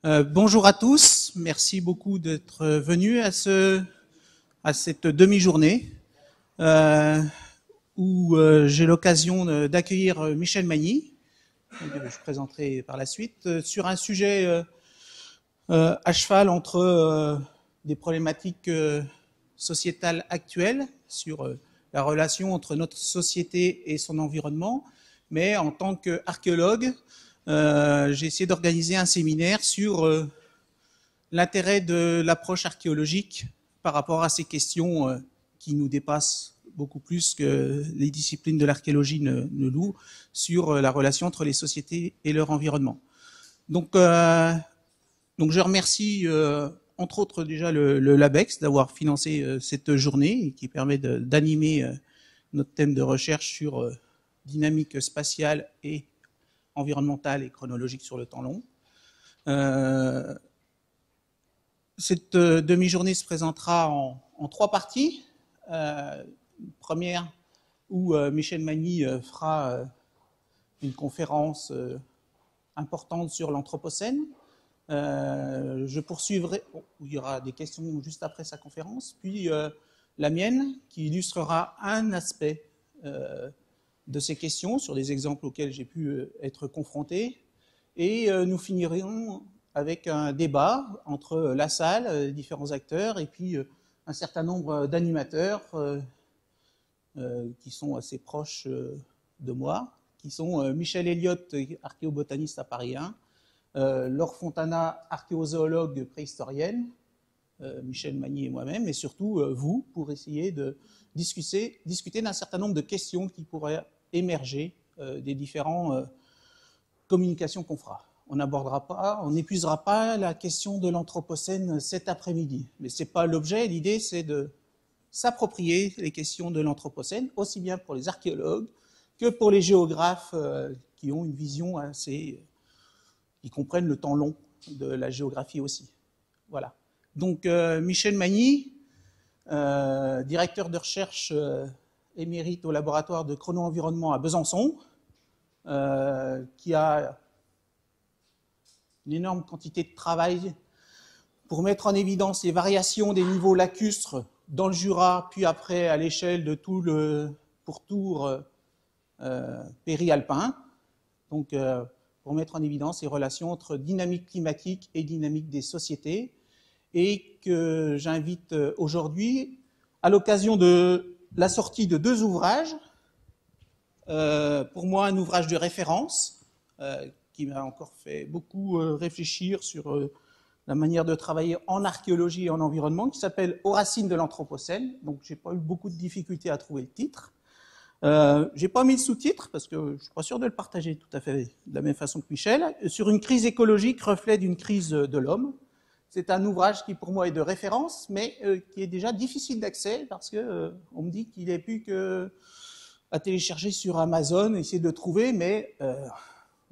Bonjour à tous, merci beaucoup d'être venus à cette demi-journée où j'ai l'occasion d'accueillir Michel Magny, que je présenterai par la suite, sur un sujet à cheval entre des problématiques sociétales actuelles, sur la relation entre notre société et son environnement, mais en tant qu'archéologue, j'ai essayé d'organiser un séminaire sur l'intérêt de l'approche archéologique par rapport à ces questions qui nous dépassent beaucoup plus que les disciplines de l'archéologie ne louent, sur la relation entre les sociétés et leur environnement. Donc je remercie entre autres déjà le LabEx d'avoir financé cette journée qui permet d'animer notre thème de recherche sur dynamique spatiale et environnementale et chronologique sur le temps long. Cette demi-journée se présentera en trois parties. Une première où Michel Magny fera une conférence importante sur l'Anthropocène. Je poursuivrai, où il y aura des questions juste après sa conférence, puis la mienne qui illustrera un aspect de ces questions sur des exemples auxquels j'ai pu être confronté. Et nous finirons avec un débat entre la salle, différents acteurs, et puis un certain nombre d'animateurs qui sont assez proches de moi, qui sont Michel Elliott, archéobotaniste à Paris 1, Laure Fontana, archéozoologue préhistorienne, Michel Magny et moi-même, et surtout vous, pour essayer de discuter d'un certain nombre de questions qui pourraient émerger des différentes communications qu'on fera. On n'épuisera pas la question de l'Anthropocène cet après-midi, mais ce n'est pas l'objet. L'idée, c'est de s'approprier les questions de l'Anthropocène, aussi bien pour les archéologues que pour les géographes qui ont une vision assez... qui comprennent le temps long de la géographie aussi. Voilà. Donc, Michel Magny, directeur de recherche émérite au laboratoire de chrono-environnement à Besançon, qui a une énorme quantité de travail pour mettre en évidence les variations des niveaux lacustres dans le Jura, puis après à l'échelle de tout le pourtour péri-alpin. Donc, pour mettre en évidence les relations entre dynamique climatique et dynamique des sociétés, et que j'invite aujourd'hui, à l'occasion de la sortie de deux ouvrages, pour moi un ouvrage de référence, qui m'a encore fait beaucoup réfléchir sur la manière de travailler en archéologie et en environnement, qui s'appelle « Aux racines de l'Anthropocène ». Donc j'ai pas eu beaucoup de difficultés à trouver le titre. J'ai pas mis le sous-titre parce que je suis pas sûr de le partager tout à fait de la même façon que Michel. Sur une crise écologique, reflet d'une crise de l'homme. C'est un ouvrage qui pour moi est de référence, mais qui est déjà difficile d'accès parce que on me dit qu'il n'est plus que à télécharger sur Amazon, essayer de le trouver, mais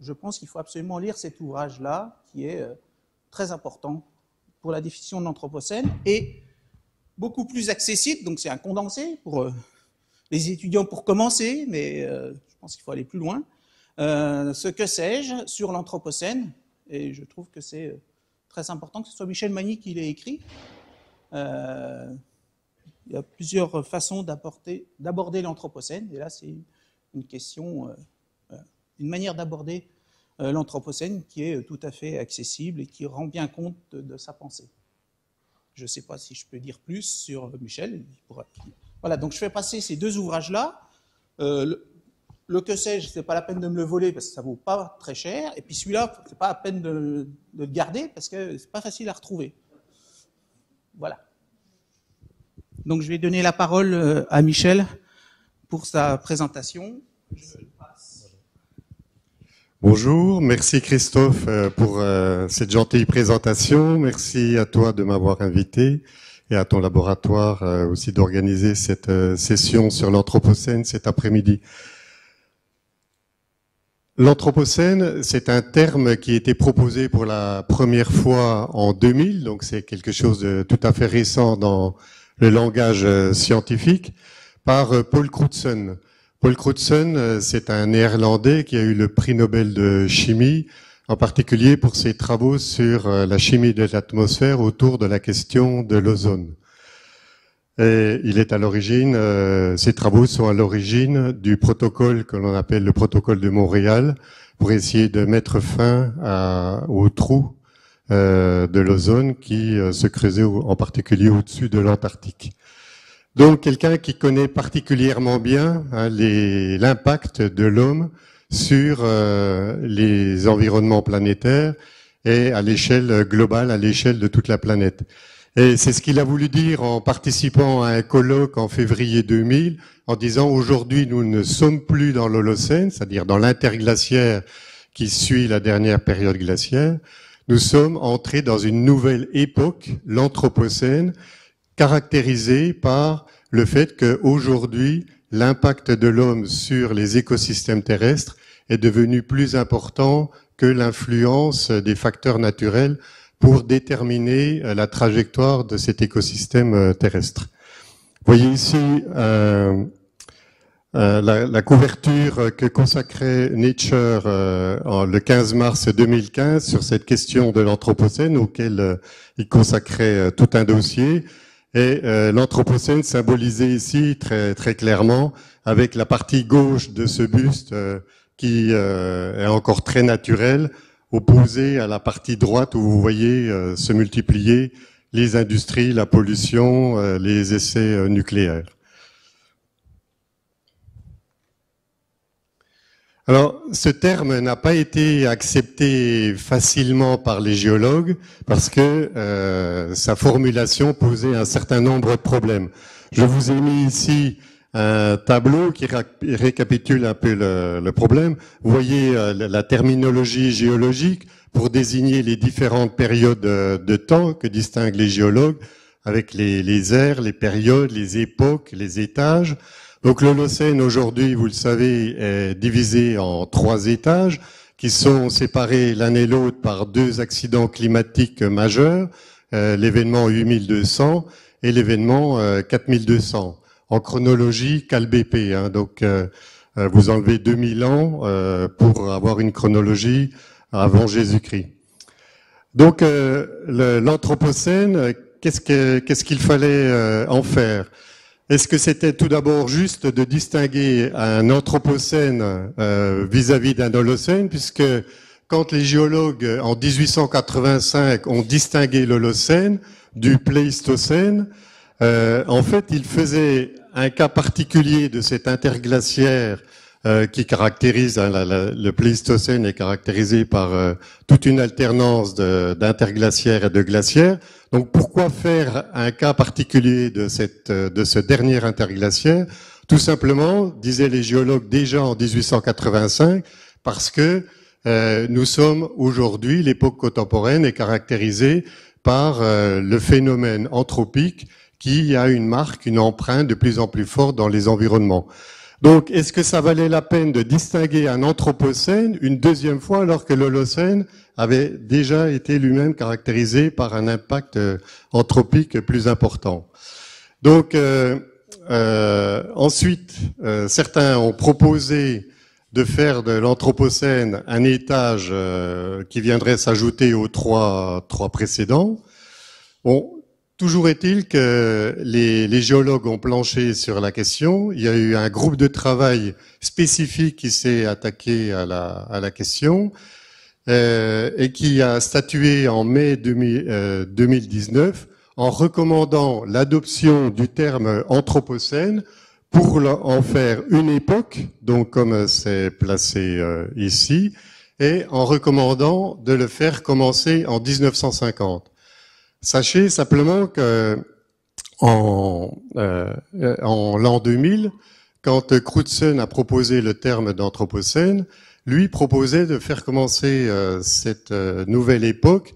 je pense qu'il faut absolument lire cet ouvrage-là, qui est très important pour la définition de l'Anthropocène et beaucoup plus accessible. Donc c'est un condensé pour les étudiants pour commencer, mais je pense qu'il faut aller plus loin. Ce que sais-je sur l'Anthropocène, et je trouve que c'est très important que ce soit Michel Magny qui l'ait écrit. Il y a plusieurs façons d'aborder l'Anthropocène, et là c'est une question, une manière d'aborder l'Anthropocène qui est tout à fait accessible et qui rend bien compte de sa pensée. Je ne sais pas si je peux dire plus sur Michel. Voilà, donc je fais passer ces deux ouvrages-là. Le que sais-je, c'est pas la peine de me le voler parce que ça vaut pas très cher. Et puis celui-là, c'est pas la peine de le garder parce que c'est pas facile à retrouver. Voilà. Donc je vais donner la parole à Michel pour sa présentation. Je passe. Bonjour, merci Christophe pour cette gentille présentation. Merci à toi de m'avoir invité et à ton laboratoire aussi d'organiser cette session sur l'Anthropocène cet après-midi. L'Anthropocène, c'est un terme qui a été proposé pour la première fois en 2000, donc c'est quelque chose de tout à fait récent dans le langage scientifique, par Paul Crutzen. Paul Crutzen, c'est un Néerlandais qui a eu le prix Nobel de chimie en particulier pour ses travaux sur la chimie de l'atmosphère autour de la question de l'ozone. Et il est à l'origine, ces travaux sont à l'origine du protocole que l'on appelle le protocole de Montréal, pour essayer de mettre fin au trou de l'ozone qui se creusait en particulier au-dessus de l'Antarctique. Donc quelqu'un qui connaît particulièrement bien l'impact de l'homme sur les environnements planétaires et à l'échelle globale, à l'échelle de toute la planète. Et c'est ce qu'il a voulu dire en participant à un colloque en février 2000, en disant aujourd'hui nous ne sommes plus dans l'Holocène, c'est-à-dire dans l'interglaciaire qui suit la dernière période glaciaire, nous sommes entrés dans une nouvelle époque, l'Anthropocène, caractérisée par le fait qu'aujourd'hui, l'impact de l'homme sur les écosystèmes terrestres est devenu plus important que l'influence des facteurs naturels pour déterminer la trajectoire de cet écosystème terrestre. Vous voyez ici la couverture que consacrait Nature le 15 mars 2015 sur cette question de l'Anthropocène, auquel il consacrait tout un dossier. Et l'Anthropocène symbolisé ici très, très clairement avec la partie gauche de ce buste qui est encore très naturelle, opposé à la partie droite où vous voyez se multiplier les industries, la pollution, les essais nucléaires. Alors, ce terme n'a pas été accepté facilement par les géologues parce que sa formulation posait un certain nombre de problèmes. Je vous ai mis ici un tableau qui récapitule un peu le problème. Vous voyez la terminologie géologique pour désigner les différentes périodes de temps que distinguent les géologues, avec les ères, les périodes, les époques, les étages. Donc l'Holocène aujourd'hui, vous le savez, est divisé en 3 étages qui sont séparés l'un et l'autre par 2 accidents climatiques majeurs, l'événement 8200 et l'événement 4200. En chronologie CalBP, hein, donc vous enlevez 2000 ans pour avoir une chronologie avant Jésus-Christ. Donc l'Anthropocène, qu'est-ce qu'il fallait en faire? Est-ce que c'était tout d'abord juste de distinguer un Anthropocène vis-à-vis d'un Holocène, puisque quand les géologues en 1885 ont distingué l'Holocène du Pléistocène, en fait, ils faisaient un cas particulier de cet interglaciaire qui caractérise, hein, le Pléistocène est caractérisé par toute une alternance d'interglaciaires et de glaciaires. Donc pourquoi faire un cas particulier de ce dernier interglaciaire? Tout simplement, disaient les géologues déjà en 1885, parce que nous sommes aujourd'hui, l'époque contemporaine est caractérisée par le phénomène anthropique qui a une marque, une empreinte de plus en plus forte dans les environnements. Donc, est-ce que ça valait la peine de distinguer un Anthropocène une deuxième fois alors que l'Holocène avait déjà été lui-même caractérisé par un impact anthropique plus important? Donc, ensuite, certains ont proposé de faire de l'Anthropocène un étage qui viendrait s'ajouter aux trois précédents. Bon, toujours est-il que les géologues ont planché sur la question. Il y a eu un groupe de travail spécifique qui s'est attaqué à la question et qui a statué en mai 2019 en recommandant l'adoption du terme Anthropocène pour en faire une époque, donc comme c'est placé ici, et en recommandant de le faire commencer en 1950. Sachez simplement que en l'an 2000, quand Crutzen a proposé le terme d'Anthropocène, lui proposait de faire commencer cette nouvelle époque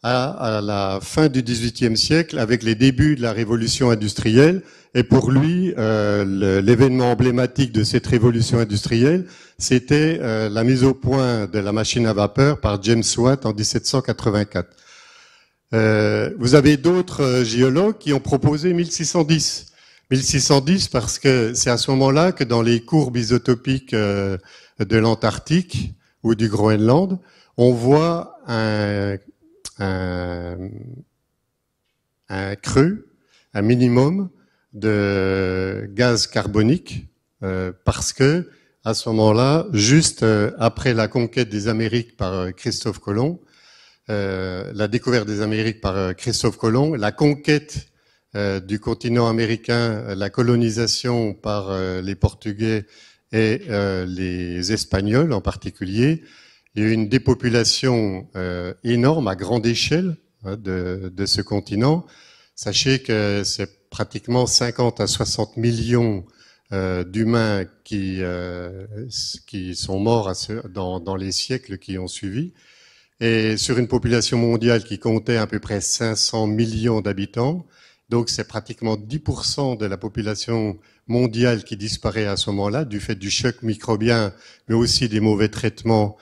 à la fin du XVIIIe siècle avec les débuts de la révolution industrielle. Et pour lui, l'événement emblématique de cette révolution industrielle, c'était la mise au point de la machine à vapeur par James Watt en 1784. Vous avez d'autres géologues qui ont proposé 1610. 1610 parce que c'est à ce moment-là que dans les courbes isotopiques de l'Antarctique ou du Groenland, on voit un creux, un minimum de gaz carbonique, parce que à ce moment-là, juste après la conquête des Amériques par Christophe Colomb, la découverte des Amériques par Christophe Colomb, la conquête du continent américain, la colonisation par les Portugais et les Espagnols en particulier, il y a eu une dépopulation énorme à grande échelle de ce continent. Sachez que c'est pratiquement 50 à 60 millions d'humains qui sont morts dans les siècles qui ont suivi. Et sur une population mondiale qui comptait à peu près 500 millions d'habitants, donc c'est pratiquement 10% de la population mondiale qui disparaît à ce moment-là, du fait du choc microbien, mais aussi des mauvais traitements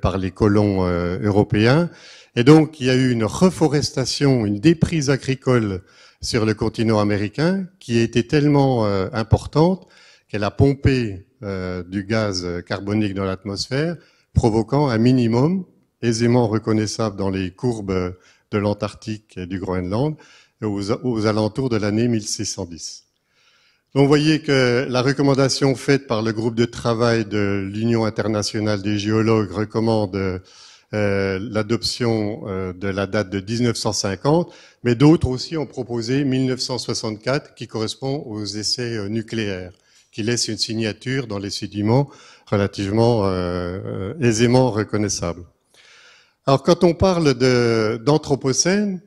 par les colons européens. Et donc il y a eu une reforestation, une déprise agricole sur le continent américain qui a été tellement importante qu'elle a pompé du gaz carbonique dans l'atmosphère, provoquant un minimum aisément reconnaissable dans les courbes de l'Antarctique et du Groenland aux alentours de l'année 1610. Donc vous voyez que la recommandation faite par le groupe de travail de l'Union internationale des géologues recommande l'adoption de la date de 1950, mais d'autres aussi ont proposé 1964 qui correspond aux essais nucléaires, qui laisse une signature dans les sédiments relativement aisément reconnaissable. Alors quand on parle d'anthropocène,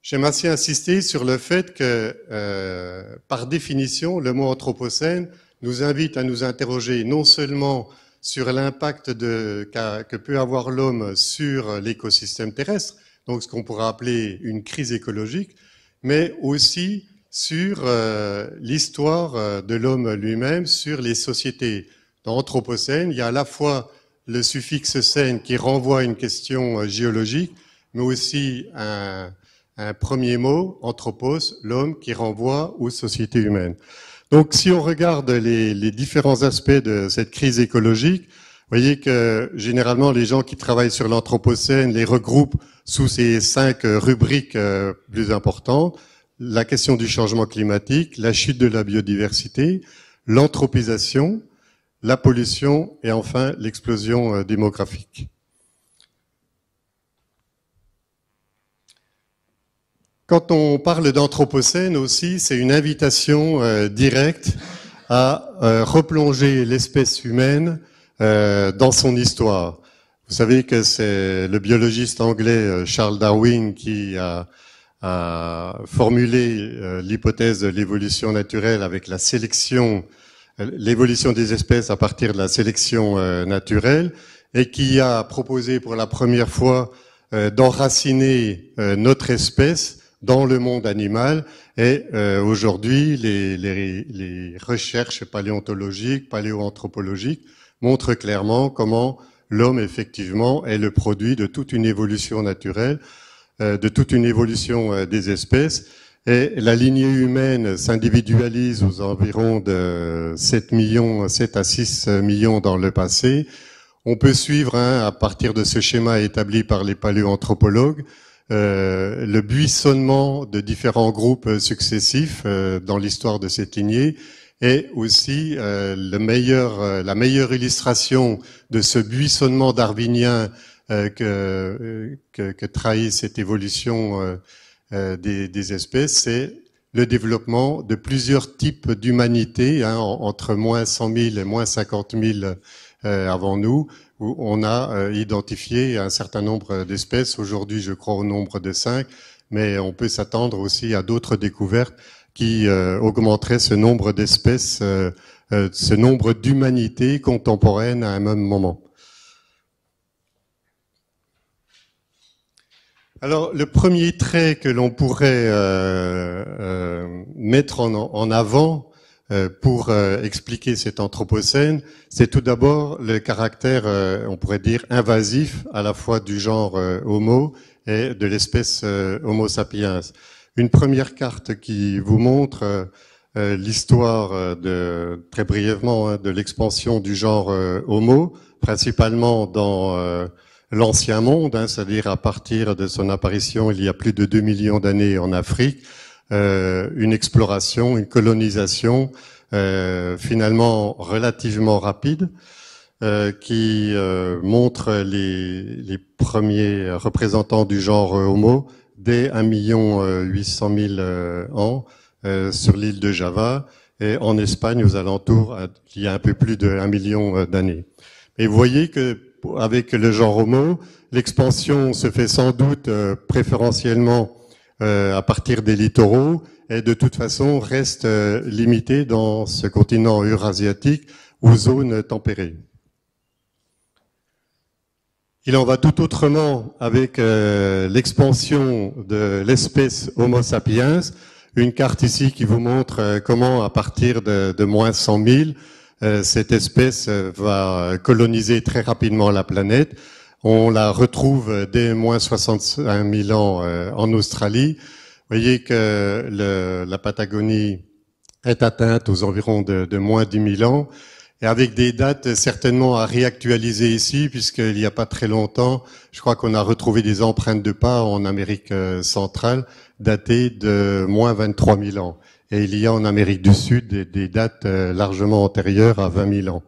j'aime assez insister sur le fait que, par définition, le mot anthropocène nous invite à nous interroger non seulement sur l'impact que peut avoir l'homme sur l'écosystème terrestre, donc ce qu'on pourrait appeler une crise écologique, mais aussi sur l'histoire de l'homme lui-même, sur les sociétés. Dans anthropocène, il y a à la fois le suffixe cène qui renvoie à une question géologique, mais aussi un premier mot, anthropos, l'homme, qui renvoie aux sociétés humaines. Donc si on regarde les différents aspects de cette crise écologique, vous voyez que généralement les gens qui travaillent sur l'anthropocène les regroupent sous ces 5 rubriques plus importantes: la question du changement climatique, la chute de la biodiversité, l'anthropisation, la pollution et enfin l'explosion démographique. Quand on parle d'anthropocène aussi, c'est une invitation directe à replonger l'espèce humaine dans son histoire. Vous savez que c'est le biologiste anglais Charles Darwin qui a formulé l'hypothèse de l'évolution naturelle avec la sélection, l'évolution des espèces à partir de la sélection naturelle, et qui a proposé pour la première fois d'enraciner notre espèce dans le monde animal. Et aujourd'hui, les recherches paléontologiques, paléoanthropologiques montrent clairement comment l'homme, effectivement, est le produit de toute une évolution naturelle, de toute une évolution des espèces. Et la lignée humaine s'individualise aux environs de 7 à 6 millions dans le passé. On peut suivre, à partir de ce schéma établi par les paléoanthropologues, le buissonnement de différents groupes successifs dans l'histoire de cette lignée, et aussi la meilleure illustration de ce buissonnement darwinien que trahit cette évolution des espèces, c'est le développement de plusieurs types d'humanité, entre moins 100 000 et moins 50 000 avant nous, où on a identifié un certain nombre d'espèces. Aujourd'hui, je crois au nombre de 5, mais on peut s'attendre aussi à d'autres découvertes qui augmenteraient ce nombre d'espèces, ce nombre d'humanités contemporaines à un même moment. Alors, le premier trait que l'on pourrait mettre en avant pour expliquer cet anthropocène, c'est tout d'abord le caractère, on pourrait dire, invasif à la fois du genre Homo et de l'espèce Homo sapiens. Une première carte qui vous montre l'histoire très brièvement, de l'expansion du genre Homo, principalement dans l'ancien monde, c'est-à-dire à partir de son apparition il y a plus de 2 millions d'années en Afrique, une exploration, une colonisation finalement relativement rapide, qui montre les premiers représentants du genre Homo dès 1,8 million ans sur l'île de Java et en Espagne aux alentours il y a un peu plus de 1 million d'années. Et vous voyez que avec le genre Homo, l'expansion se fait sans doute préférentiellement à partir des littoraux et de toute façon reste limitée dans ce continent eurasiatique aux zones tempérées. Il en va tout autrement avec l'expansion de l'espèce Homo sapiens. Une carte ici qui vous montre comment, à partir de moins 100 000, cette espèce va coloniser très rapidement la planète. On la retrouve dès moins 65 000 ans en Australie. Vous voyez que la Patagonie est atteinte aux environs de moins 10 000 ans. Et avec des dates certainement à réactualiser ici, puisqu'il n'y a pas très longtemps, je crois qu'on a retrouvé des empreintes de pas en Amérique centrale datées de moins 23 000 ans. Et il y a en Amérique du Sud des dates largement antérieures à 20 000 ans.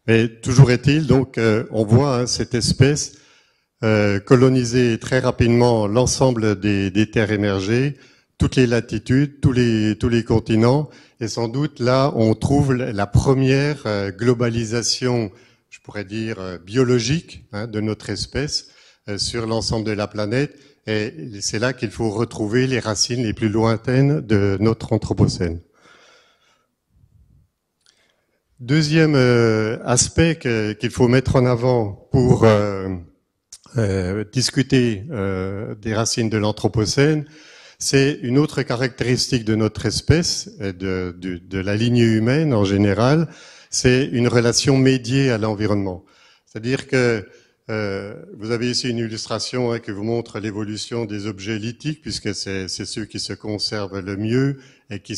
Mais toujours est-il, donc, on voit cette espèce coloniser très rapidement l'ensemble des terres émergées, toutes les latitudes, tous les continents. Et sans doute, là, on trouve la première globalisation, je pourrais dire, biologique de notre espèce sur l'ensemble de la planète. Et c'est là qu'il faut retrouver les racines les plus lointaines de notre Anthropocène. Deuxième aspect qu'il faut mettre en avant pour discuter des racines de l'Anthropocène, c'est une autre caractéristique de notre espèce, de la lignée humaine en général, c'est une relation médiée à l'environnement. C'est-à-dire que vous avez ici une illustration qui vous montre l'évolution des objets lithiques, puisque c'est ceux qui se conservent le mieux et qui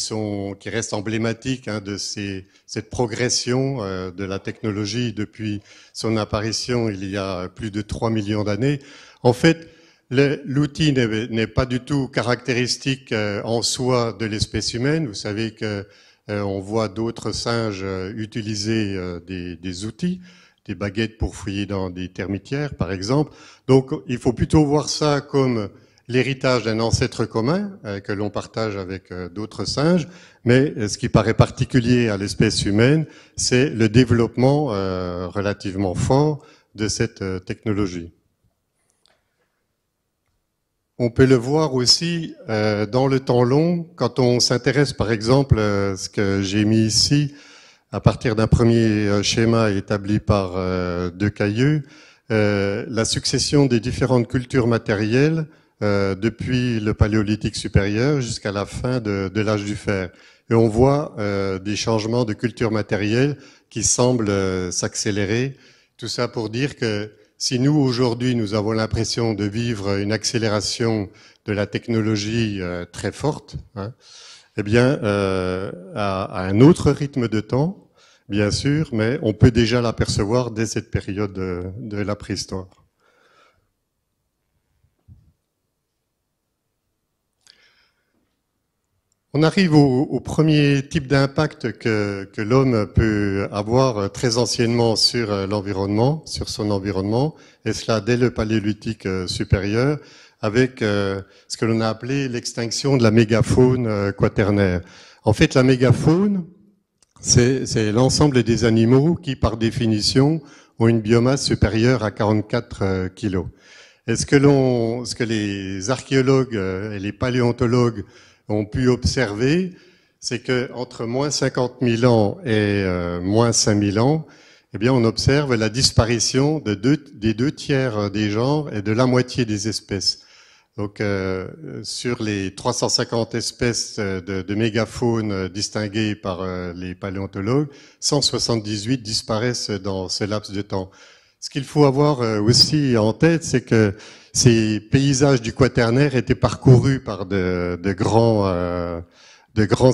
restent emblématiques de cette progression de la technologie depuis son apparition il y a plus de 3 millions d'années. En fait, l'outil n'est pas du tout caractéristique en soi de l'espèce humaine. Vous savez que on voit d'autres singes utiliser des outils, des baguettes pour fouiller dans des termitières, par exemple. Donc, il faut plutôt voir ça comme l'héritage d'un ancêtre commun que l'on partage avec d'autres singes. Mais ce qui paraît particulier à l'espèce humaine, c'est le développement relativement fort de cette technologie. On peut le voir aussi dans le temps long, quand on s'intéresse par exemple à ce que j'ai mis ici, à partir d'un premier schéma établi par De Cailleux, la succession des différentes cultures matérielles depuis le Paléolithique supérieur jusqu'à la fin de l'âge du fer. Et on voit des changements de culture matérielle qui semblent s'accélérer. Tout ça pour dire que si nous, aujourd'hui, nous avons l'impression de vivre une accélération de la technologie très forte, eh bien, à un autre rythme de temps, bien sûr, mais on peut déjà l'apercevoir dès cette période de la préhistoire. On arrive au premier type d'impact que l'homme peut avoir très anciennement sur l'environnement, sur son environnement, et cela dès le Paléolithique supérieur, avec ce que l'on a appelé l'extinction de la mégafaune quaternaire. En fait, la mégafaune, c'est l'ensemble des animaux qui, par définition, ont une biomasse supérieure à 44 kilos. Et ce que les archéologues et les paléontologues ont pu observer, c'est que entre moins 50 000 ans et moins 5 000 ans, eh bien, on observe la disparition des 2 tiers des genres et de la moitié des espèces. Donc, sur les 350 espèces de mégafaune distinguées par les paléontologues, 178 disparaissent dans ce laps de temps. Ce qu'il faut avoir aussi en tête, c'est que ces paysages du Quaternaire étaient parcourus par de grands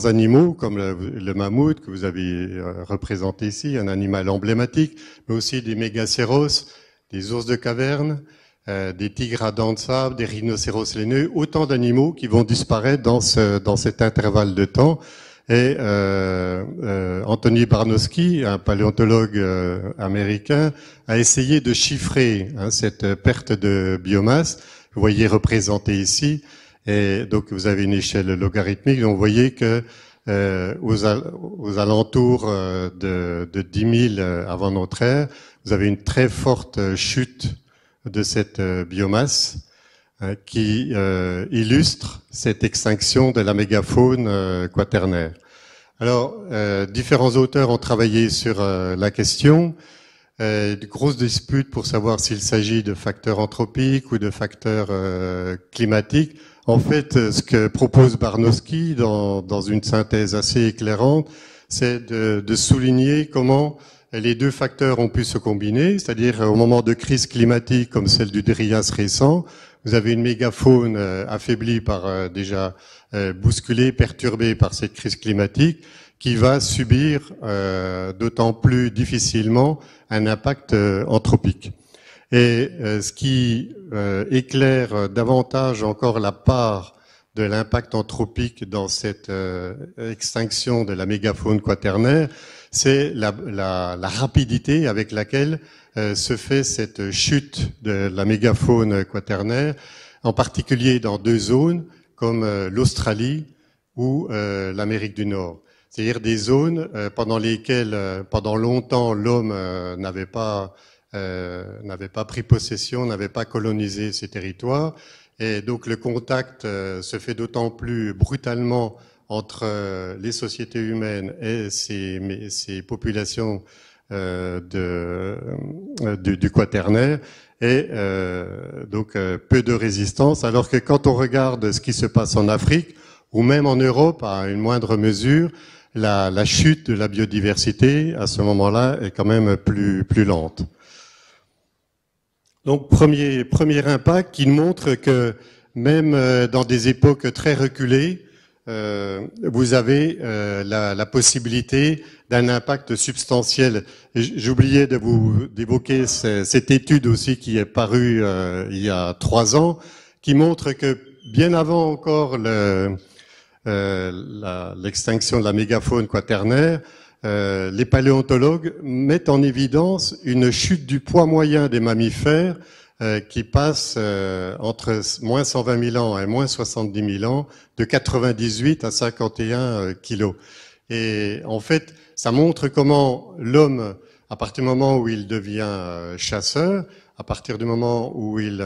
animaux, comme le mammouth que vous avez représenté ici, un animal emblématique, mais aussi des mégacéros, des ours de caverne, des tigres à dents de sable, des rhinocéros laineux, autant d'animaux qui vont disparaître dans cet intervalle de temps. Et Anthony Barnowski, un paléontologue américain, a essayé de chiffrer cette perte de biomasse. Vous voyez représenté ici. Et donc vous avez une échelle logarithmique. Donc vous voyez que aux alentours de 10 000 avant notre ère, vous avez une très forte chute de cette biomasse qui illustre cette extinction de la mégafaune quaternaire. Alors, différents auteurs ont travaillé sur la question. De grosses disputes pour savoir s'il s'agit de facteurs anthropiques ou de facteurs climatiques. En fait, ce que propose Barnowski dans une synthèse assez éclairante, c'est de souligner comment les deux facteurs ont pu se combiner, c'est-à-dire au moment de crises climatiques comme celle du Dryas récent, vous avez une mégafaune affaiblie par bousculée, perturbée par cette crise climatique, qui va subir d'autant plus difficilement un impact anthropique. Et ce qui éclaire davantage encore la part de l'impact anthropique dans cette extinction de la mégafaune quaternaire, c'est la rapidité avec laquelle se fait cette chute de la mégafaune quaternaire, en particulier dans deux zones comme l'Australie ou l'Amérique du Nord. C'est-à-dire des zones pendant lesquelles, pendant longtemps, l'homme n'avait pas pris possession, n'avait pas colonisé ces territoires. Et donc le contact se fait d'autant plus brutalement entre les sociétés humaines et ces populations du quaternaire, et donc peu de résistance, alors que quand on regarde ce qui se passe en Afrique, ou même en Europe à une moindre mesure, la chute de la biodiversité à ce moment-là est quand même plus lente. Donc premier impact qui montre que même dans des époques très reculées, vous avez la possibilité d'un impact substantiel. J'oubliais d'évoquer cette étude aussi qui est parue il y a 3 ans, qui montre que bien avant encore l'extinction de la mégafaune quaternaire, les paléontologues mettent en évidence une chute du poids moyen des mammifères qui passe entre moins 120 000 ans et moins 70 000 ans, de 98 à 51 kilos. Et en fait, ça montre comment l'homme, à partir du moment où il devient chasseur, à partir du moment où il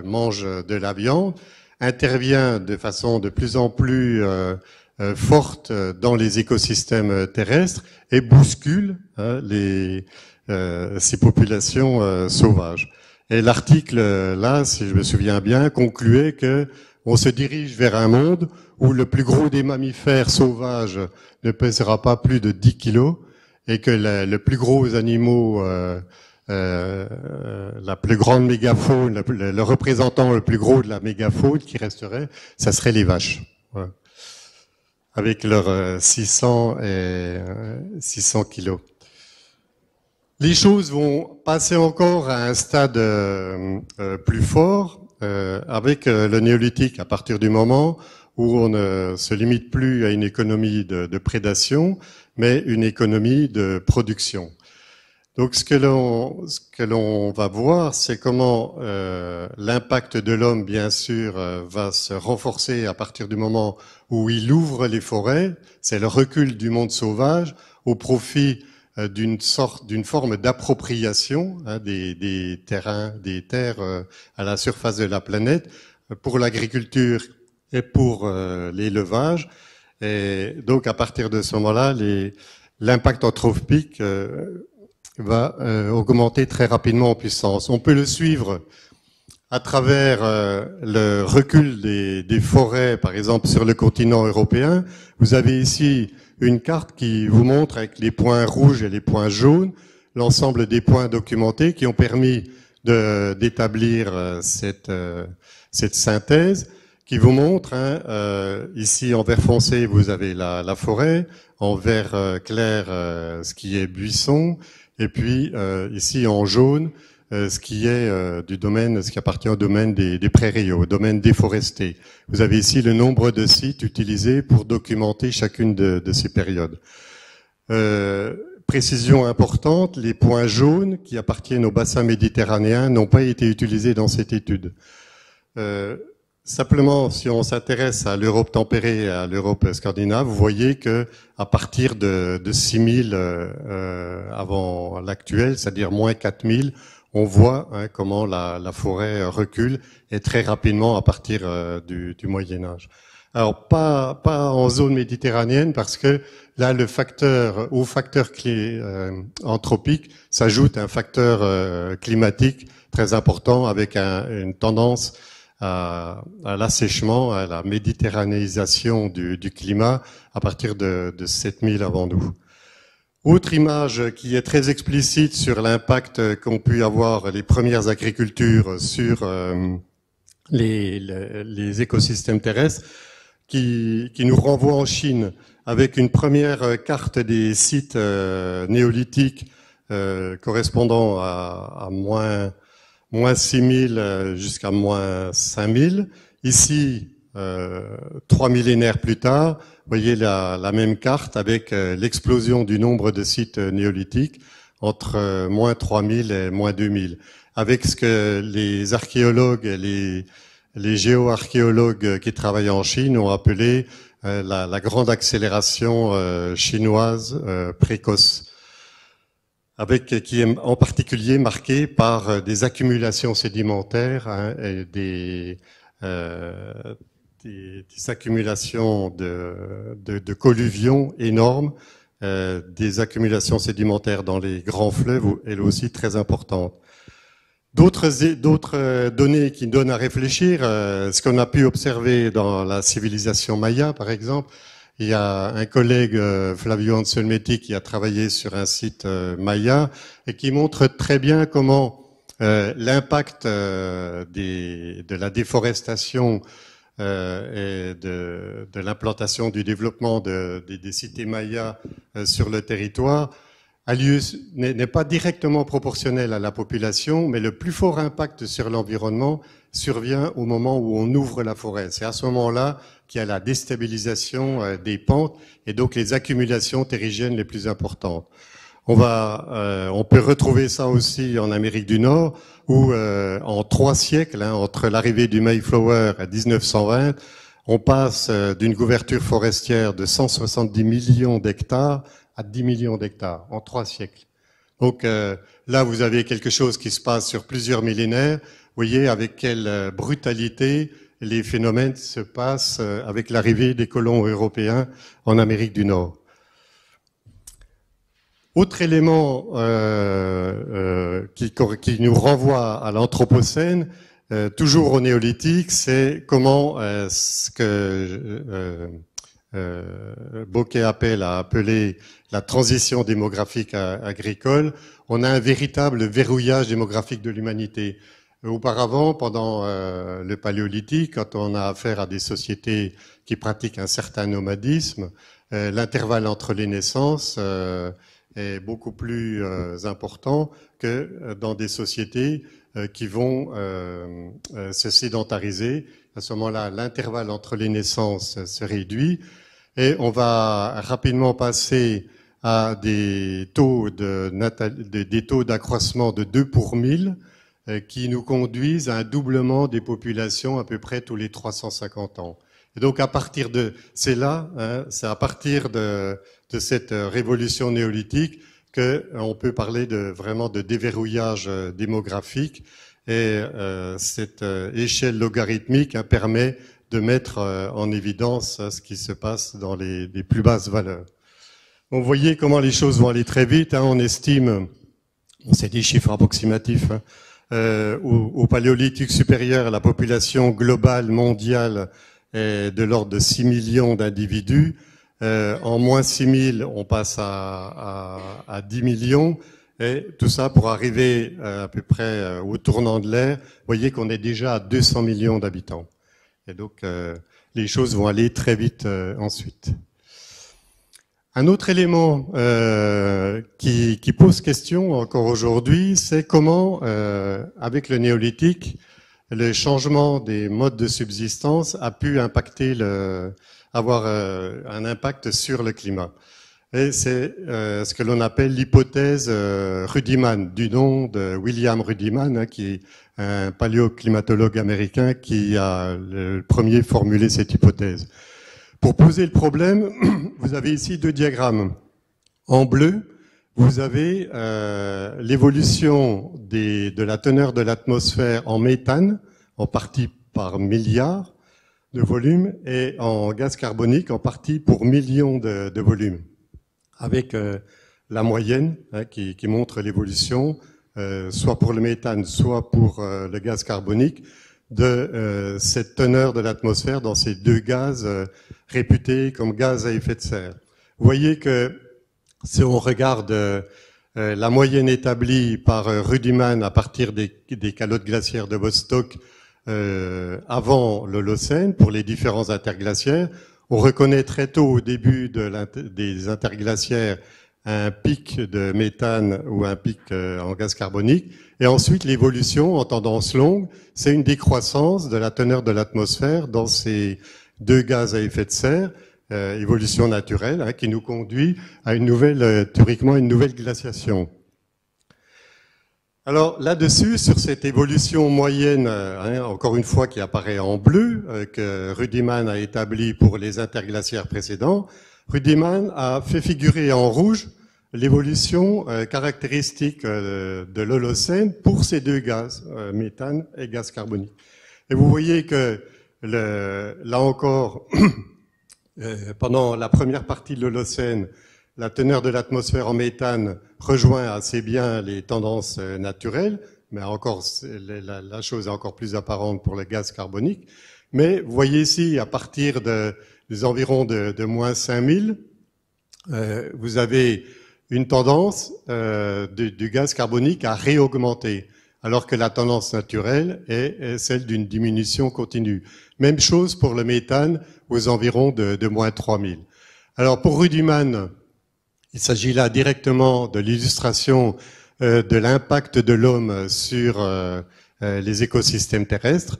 mange de la viande, intervient de façon de plus en plus forte dans les écosystèmes terrestres et bouscule ces populations sauvages. Et l'article, là, si je me souviens bien, concluait que on se dirige vers un monde où le plus gros des mammifères sauvages ne pèsera pas plus de 10 kilos et que le plus gros animaux, la plus grande mégafaune, le représentant le plus gros de la mégafaune qui resterait, ça serait les vaches. Voilà. Avec leurs 600 kilos. Les choses vont passer encore à un stade plus fort avec le néolithique, à partir du moment où on ne se limite plus à une économie de prédation, mais une économie de production. Donc ce que l'on va voir, c'est comment l'impact de l'homme, bien sûr, va se renforcer à partir du moment où il ouvre les forêts. C'est le recul du monde sauvage au profit d'une forme d'appropriation des terrains, des terres à la surface de la planète pour l'agriculture et pour l'élevage. Et donc à partir de ce moment-là, l'impact anthropique va augmenter très rapidement en puissance. On peut le suivre à travers le recul des forêts, par exemple sur le continent européen. Vous avez ici une carte qui vous montre avec les points rouges et les points jaunes l'ensemble des points documentés qui ont permis d'établir cette synthèse, qui vous montre ici en vert foncé vous avez la forêt, en vert clair ce qui est buisson, et puis ici en jaune ce qui appartient au domaine des prairies, au domaine déforesté. Vous avez ici le nombre de sites utilisés pour documenter chacune de ces périodes. Précision importante, les points jaunes qui appartiennent au bassin méditerranéen n'ont pas été utilisés dans cette étude. Simplement, si on s'intéresse à l'Europe tempérée et à l'Europe scandinave, vous voyez que à partir de 6000 avant l'actuel, c'est-à-dire moins 4000, on voit comment la forêt recule, et très rapidement à partir du Moyen Âge. Alors pas en zone méditerranéenne, parce que là au facteur anthropique s'ajoute un facteur climatique très important, avec une tendance à l'assèchement, à la méditerranéisation du climat à partir de 7000 avant nous. Autre image qui est très explicite sur l'impact qu'ont pu avoir les premières agricultures sur les écosystèmes terrestres, qui nous renvoie en Chine, avec une première carte des sites néolithiques correspondant à moins 6000 jusqu'à moins 5000. Ici, 3 millénaires plus tard, vous voyez la même carte avec l'explosion du nombre de sites néolithiques entre moins 3000 et moins 2000, avec ce que les archéologues, les géoarchéologues qui travaillent en Chine ont appelé la grande accélération chinoise précoce, qui est en particulier marquée par des accumulations sédimentaires et des accumulations de colluvions énormes, des accumulations sédimentaires dans les grands fleuves, elles aussi très importantes. D'autres données qui donnent à réfléchir, ce qu'on a pu observer dans la civilisation maya, par exemple. Il y a un collègue, Flavio Anselmetti, qui a travaillé sur un site maya et qui montre très bien comment l'impact de la déforestation et de l'implantation, du développement des cités mayas sur le territoire n'est pas directement proportionnel à la population, mais le plus fort impact sur l'environnement survient au moment où on ouvre la forêt. C'est à ce moment-là qu'il y a la déstabilisation des pentes et donc les accumulations terrigiennes les plus importantes. On peut retrouver ça aussi en Amérique du Nord, où en 3 siècles, entre l'arrivée du Mayflower à 1920, on passe d'une couverture forestière de 170 millions d'hectares à 10 millions d'hectares en 3 siècles. Donc là, vous avez quelque chose qui se passe sur plusieurs millénaires. Vous voyez avec quelle brutalité les phénomènes se passent avec l'arrivée des colons européens en Amérique du Nord. Autre élément qui nous renvoie à l'Anthropocène, toujours au néolithique, c'est comment ce que Bocquet a appelé la transition démographique agricole. On a un véritable verrouillage démographique de l'humanité. Auparavant, pendant le Paléolithique, quand on a affaire à des sociétés qui pratiquent un certain nomadisme, l'intervalle entre les naissances est beaucoup plus important que dans des sociétés qui vont se sédentariser. À ce moment-là, l'intervalle entre les naissances se réduit et on va rapidement passer à des taux d'accroissement de 2 pour 1000 qui nous conduisent à un doublement des populations à peu près tous les 350 ans. Et donc c'est à partir de cette révolution néolithique qu'on peut parler vraiment de déverrouillage démographique. Et cette échelle logarithmique permet de mettre en évidence ce qui se passe dans les plus basses valeurs. Vous voyez comment les choses vont aller très vite. On estime, c'est des chiffres approximatifs, au Paléolithique supérieur, la population globale mondiale est de l'ordre de 6 millions d'individus. En moins 6000, on passe à 10 millions. Et tout ça pour arriver à peu près au tournant de l'ère. Vous voyez qu'on est déjà à 200 millions d'habitants. Et donc, les choses vont aller très vite ensuite. Un autre élément qui pose question encore aujourd'hui, c'est comment, avec le néolithique, le changement des modes de subsistance a pu impacter avoir un impact sur le climat. Et c'est ce que l'on appelle l'hypothèse Rudiman, du nom de William Rudiman, hein, qui est un paléoclimatologue américain qui a le premier formulé cette hypothèse. Pour poser le problème, vous avez ici deux diagrammes. En bleu, vous avez l'évolution de la teneur de l'atmosphère en méthane, en partie par milliard de volume, et en gaz carbonique, en partie pour millions de volumes, avec la moyenne hein, qui montre l'évolution, soit pour le méthane, soit pour le gaz carbonique, de cette teneur de l'atmosphère dans ces deux gaz réputés comme gaz à effet de serre. Vous voyez que si on regarde la moyenne établie par Rudiman à partir des calottes glaciaires de Vostok avant l'Holocène pour les différents interglaciaires, on reconnaît très tôt au début des interglaciaires un pic de méthane ou un pic en gaz carbonique. Et ensuite, l'évolution en tendance longue, c'est une décroissance de la teneur de l'atmosphère dans ces deux gaz à effet de serre, évolution naturelle, hein, qui nous conduit à théoriquement, une nouvelle glaciation. Alors là-dessus, sur cette évolution moyenne, hein, encore une fois qui apparaît en bleu, que Rudiman a établi pour les interglaciaires précédents, Rudiman a fait figurer en rouge l'évolution caractéristique de l'Holocène pour ces deux gaz, méthane et gaz carbonique. Et vous voyez que là encore, pendant la première partie de l'Holocène, la teneur de l'atmosphère en méthane rejoint assez bien les tendances naturelles, mais encore la chose est encore plus apparente pour le gaz carbonique. Mais vous voyez ici, à partir des environs de moins 5000, vous avez une tendance du gaz carbonique à réaugmenter, alors que la tendance naturelle est celle d'une diminution continue. Même chose pour le méthane aux environs de moins 3000. Alors pour Rudiman, il s'agit là directement de l'illustration de l'impact de l'homme sur les écosystèmes terrestres,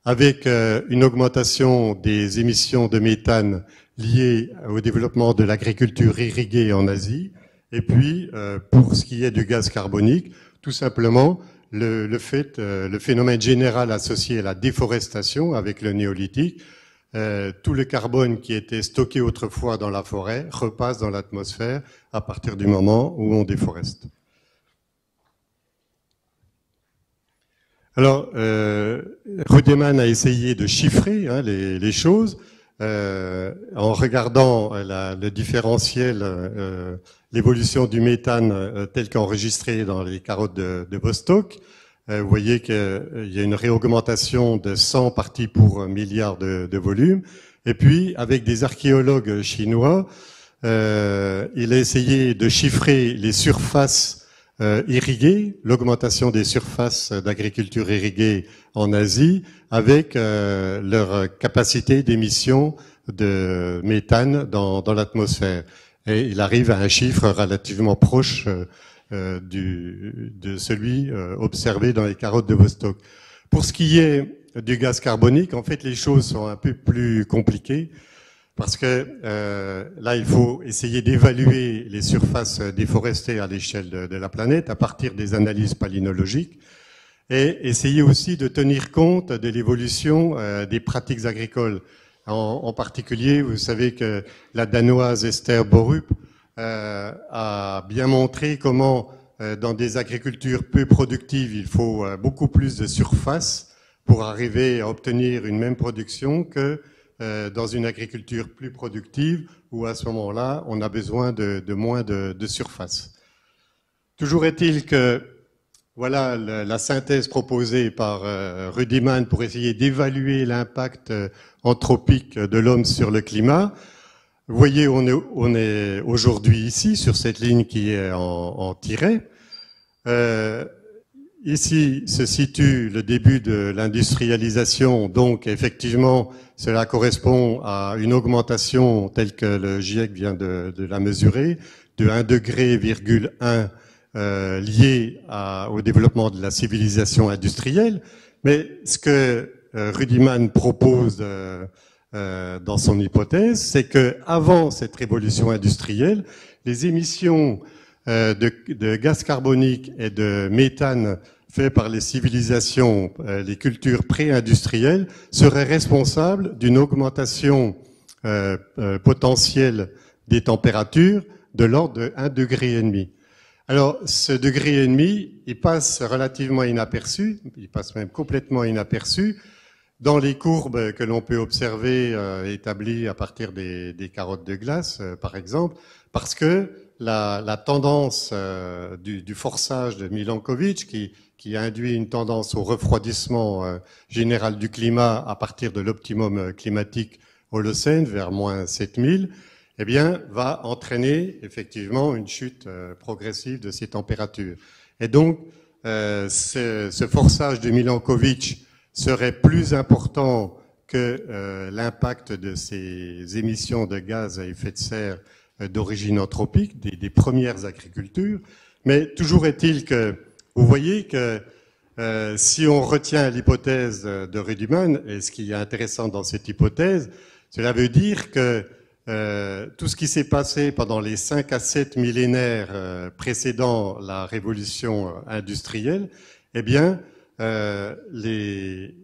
avec une augmentation des émissions de méthane liées au développement de l'agriculture irriguée en Asie, et puis pour ce qui est du gaz carbonique, tout simplement le phénomène général associé à la déforestation avec le néolithique. Tout le carbone qui était stocké autrefois dans la forêt repasse dans l'atmosphère à partir du moment où on déforeste. Alors, Rudiman a essayé de chiffrer hein, les choses en regardant le différentiel, l'évolution du méthane tel qu'enregistré dans les carottes de Vostok. Vous voyez qu'il y a une réaugmentation de 100 parties pour milliard de volume. Et puis, avec des archéologues chinois, il a essayé de chiffrer les surfaces irriguées, l'augmentation des surfaces d'agriculture irriguée en Asie, avec leur capacité d'émission de méthane dans l'atmosphère. Et il arrive à un chiffre relativement proche de celui observé dans les carottes de Vostok. Pour ce qui est du gaz carbonique, en fait, les choses sont un peu plus compliquées parce que là, il faut essayer d'évaluer les surfaces déforestées à l'échelle de la planète à partir des analyses palynologiques et essayer aussi de tenir compte de l'évolution des pratiques agricoles. En particulier, vous savez que la Danoise Esther Borup a bien montré comment dans des agricultures peu productives, il faut beaucoup plus de surface pour arriver à obtenir une même production que dans une agriculture plus productive où à ce moment-là, on a besoin de moins de surface. Toujours est-il que voilà la synthèse proposée par Rudiman pour essayer d'évaluer l'impact anthropique de l'homme sur le climat. Vous voyez, on est aujourd'hui ici, sur cette ligne qui est en tiret. ici se situe le début de l'industrialisation, donc effectivement cela correspond à une augmentation telle que le GIEC vient de la mesurer, de 1,1 degré lié au développement de la civilisation industrielle. Mais ce que Rudiman propose dans son hypothèse, c'est que avant cette révolution industrielle, les émissions de gaz carbonique et de méthane faits par les civilisations, les cultures pré-industrielles, seraient responsables d'une augmentation potentielle des températures de l'ordre de 1,5 degré. Alors, ce degré et demi, il passe relativement inaperçu, il passe même complètement inaperçu dans les courbes que l'on peut observer établies à partir des carottes de glace, par exemple, parce que la tendance du forçage de Milankovitch, qui induit une tendance au refroidissement général du climat à partir de l'optimum climatique Holocène vers moins 7000, eh bien, va entraîner effectivement une chute progressive de ces températures. Et donc, ce forçage de Milankovitch serait plus important que l'impact de ces émissions de gaz à effet de serre d'origine anthropique, des premières agricultures. Mais toujours est-il que, vous voyez que si on retient l'hypothèse de Rudiman, et ce qui est intéressant dans cette hypothèse, cela veut dire que tout ce qui s'est passé pendant les 5 à 7 millénaires précédant la révolution industrielle, eh bien, les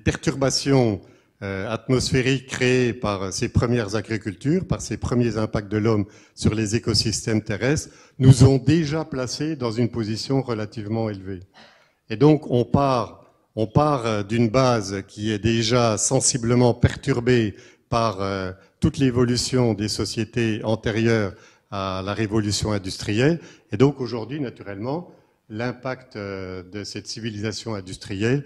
perturbations atmosphériques créées par ces premières agricultures, par ces premiers impacts de l'homme sur les écosystèmes terrestres, nous ont déjà placés dans une position relativement élevée. Et donc, on part d'une base qui est déjà sensiblement perturbée par toute l'évolution des sociétés antérieures à la révolution industrielle. Et donc aujourd'hui, naturellement, l'impact de cette civilisation industrielle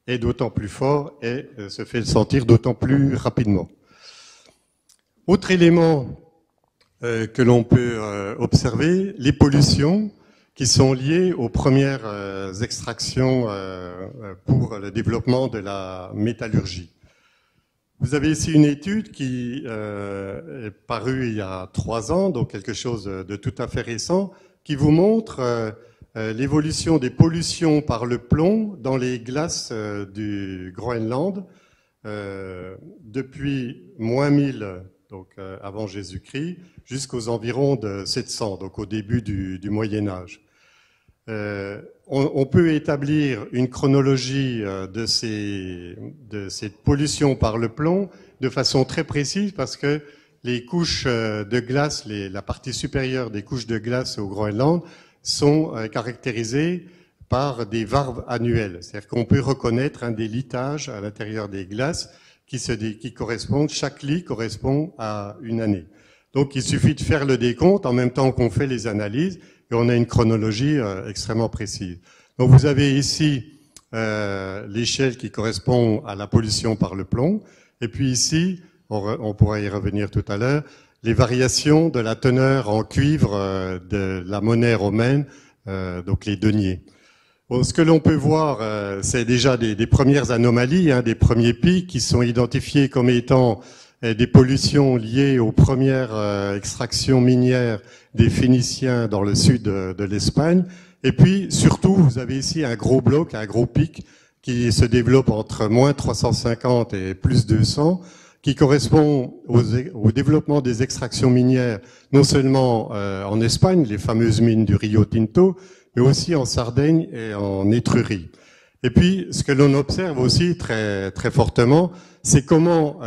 est d'autant plus fort et se fait sentir d'autant plus rapidement. Autre élément que l'on peut observer, les pollutions qui sont liées aux premières extractions pour le développement de la métallurgie. Vous avez ici une étude qui est parue il y a 3 ans, donc quelque chose de tout à fait récent, qui vous montre l'évolution des pollutions par le plomb dans les glaces du Groenland depuis moins 1000, donc avant Jésus-Christ, jusqu'aux environs de 700, donc au début du Moyen-Âge. On peut établir une chronologie de cette pollution par le plomb de façon très précise parce que les couches de glace, la partie supérieure des couches de glace au Groenland sont caractérisées par des varves annuelles. C'est-à-dire qu'on peut reconnaître des litages à l'intérieur des glaces qui correspondent, chaque lit correspond à une année. Donc il suffit de faire le décompte en même temps qu'on fait les analyses et on a une chronologie extrêmement précise. Donc vous avez ici l'échelle qui correspond à la pollution par le plomb et puis ici, on pourra y revenir tout à l'heure, les variations de la teneur en cuivre de la monnaie romaine, donc les deniers. Bon, ce que l'on peut voir, c'est déjà des premières anomalies, des premiers pics qui sont identifiés comme étant des pollutions liées aux premières extractions minières des Phéniciens dans le sud de l'Espagne. Et puis, surtout, vous avez ici un gros bloc, un gros pic qui se développe entre moins 350 et plus 200, qui correspond au développement des extractions minières, non seulement en Espagne, les fameuses mines du Rio Tinto, mais aussi en Sardaigne et en Étrurie. Et puis, ce que l'on observe aussi très, très fortement, c'est comment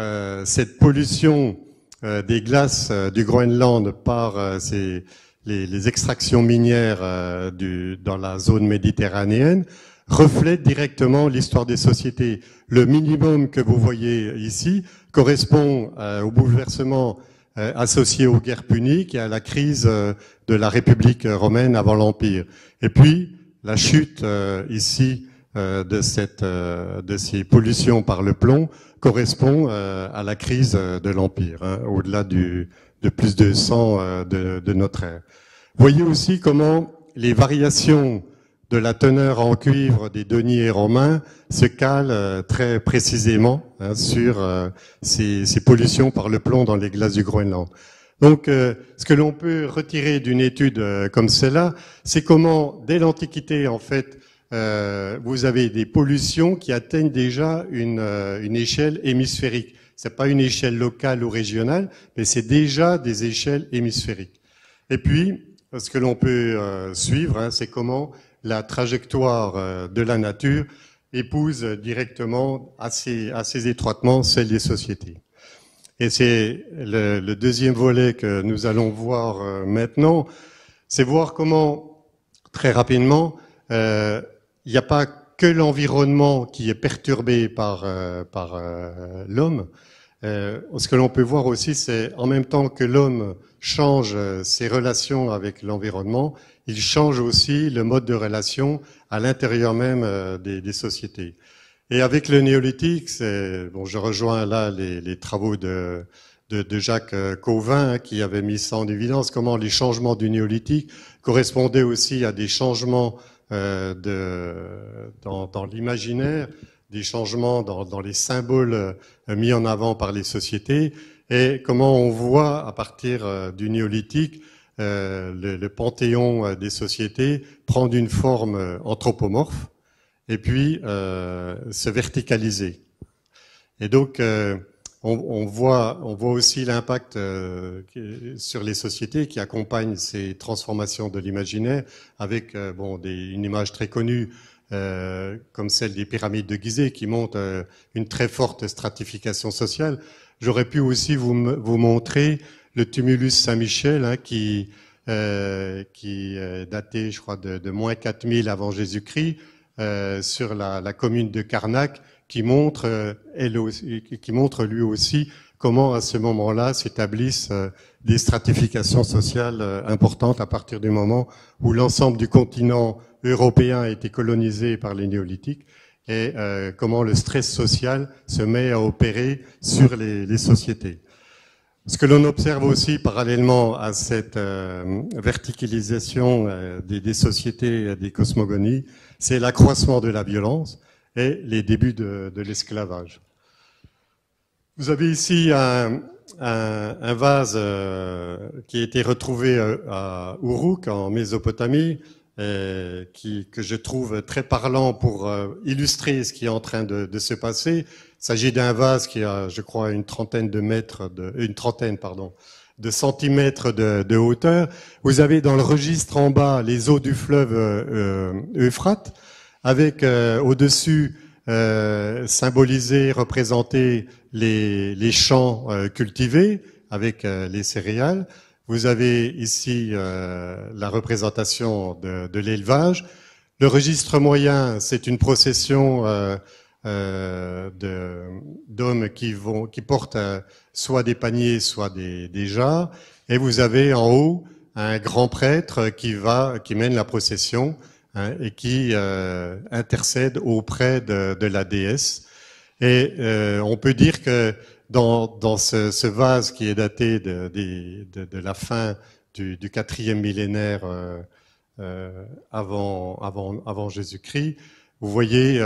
cette pollution des glaces du Groenland par les extractions minières dans la zone méditerranéenne reflète directement l'histoire des sociétés. Le minimum que vous voyez ici correspond au bouleversement associé aux guerres puniques et à la crise de la République romaine avant l'Empire. Et puis, la chute ici de ces pollutions par le plomb correspond à la crise de l'Empire, au-delà de plus de 100 de notre ère. Voyez aussi comment les variations de la teneur en cuivre des deniers romains se calent très précisément sur ces pollutions par le plomb dans les glaces du Groenland. Donc, ce que l'on peut retirer d'une étude comme celle-là, c'est comment, dès l'Antiquité, en fait, vous avez des pollutions qui atteignent déjà une échelle hémisphérique. C'est pas une échelle locale ou régionale, mais c'est déjà des échelles hémisphériques. Et puis, ce que l'on peut suivre, c'est comment la trajectoire de la nature épouse directement assez étroitement celle des sociétés. Et c'est le deuxième volet que nous allons voir maintenant, c'est voir comment, très rapidement, il n'y a pas que l'environnement qui est perturbé par l'homme. Ce que l'on peut voir aussi, c'est en même temps que l'homme change ses relations avec l'environnement, il change aussi le mode de relation à l'intérieur même des sociétés. Et avec le néolithique, bon, je rejoins là les travaux de Jacques Cauvin qui avait mis ça en évidence, comment les changements du néolithique correspondaient aussi à des changements dans l'imaginaire, des changements dans les symboles mis en avant par les sociétés, et comment on voit à partir du néolithique le panthéon des sociétés prendre une forme anthropomorphe et puis se verticaliser. Et donc on voit aussi l'impact sur les sociétés qui accompagnent ces transformations de l'imaginaire avec une image très connue comme celle des pyramides de Gizeh qui montre une très forte stratification sociale. J'aurais pu aussi vous montrer le tumulus Saint-Michel qui est daté, je crois, de moins 4000 avant Jésus-Christ sur la commune de Karnak, qui montre lui aussi comment à ce moment-là s'établissent des stratifications sociales importantes à partir du moment où l'ensemble du continent européen a été colonisé par les néolithiques et comment le stress social se met à opérer sur les sociétés. Ce que l'on observe aussi parallèlement à cette verticalisation des sociétés, des cosmogonies, c'est l'accroissement de la violence et les débuts de l'esclavage. Vous avez ici un vase qui a été retrouvé à Uruk, en Mésopotamie, que je trouve très parlant pour illustrer ce qui est en train de se passer. Il s'agit d'un vase qui a, je crois, une trentaine de centimètres de hauteur. Vous avez dans le registre en bas les eaux du fleuve Euphrate, avec au-dessus symbolisé, représenté les champs cultivés avec les céréales. Vous avez ici la représentation de l'élevage. Le registre moyen, c'est une procession d'hommes qui portent soit des paniers, soit des jarres. Et vous avez en haut un grand prêtre qui mène la procession et qui intercède auprès de la déesse. Et on peut dire que dans ce vase qui est daté de la fin du 4e millénaire avant Jésus-Christ, vous voyez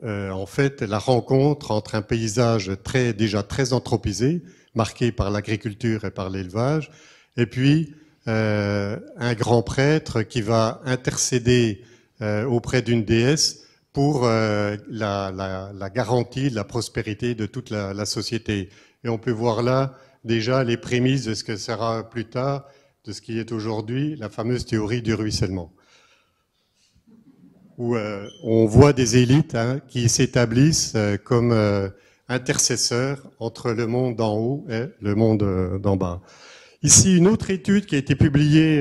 en fait la rencontre entre un paysage déjà très anthropisé, marqué par l'agriculture et par l'élevage, et puis un grand prêtre qui va intercéder auprès d'une déesse pour la garantie de la prospérité de toute la société. Et on peut voir là déjà les prémices de ce que sera plus tard, de ce qui est aujourd'hui la fameuse théorie du ruissellement, où on voit des élites qui s'établissent comme intercesseurs entre le monde d'en haut et le monde d'en bas. Ici, une autre étude qui a été publiée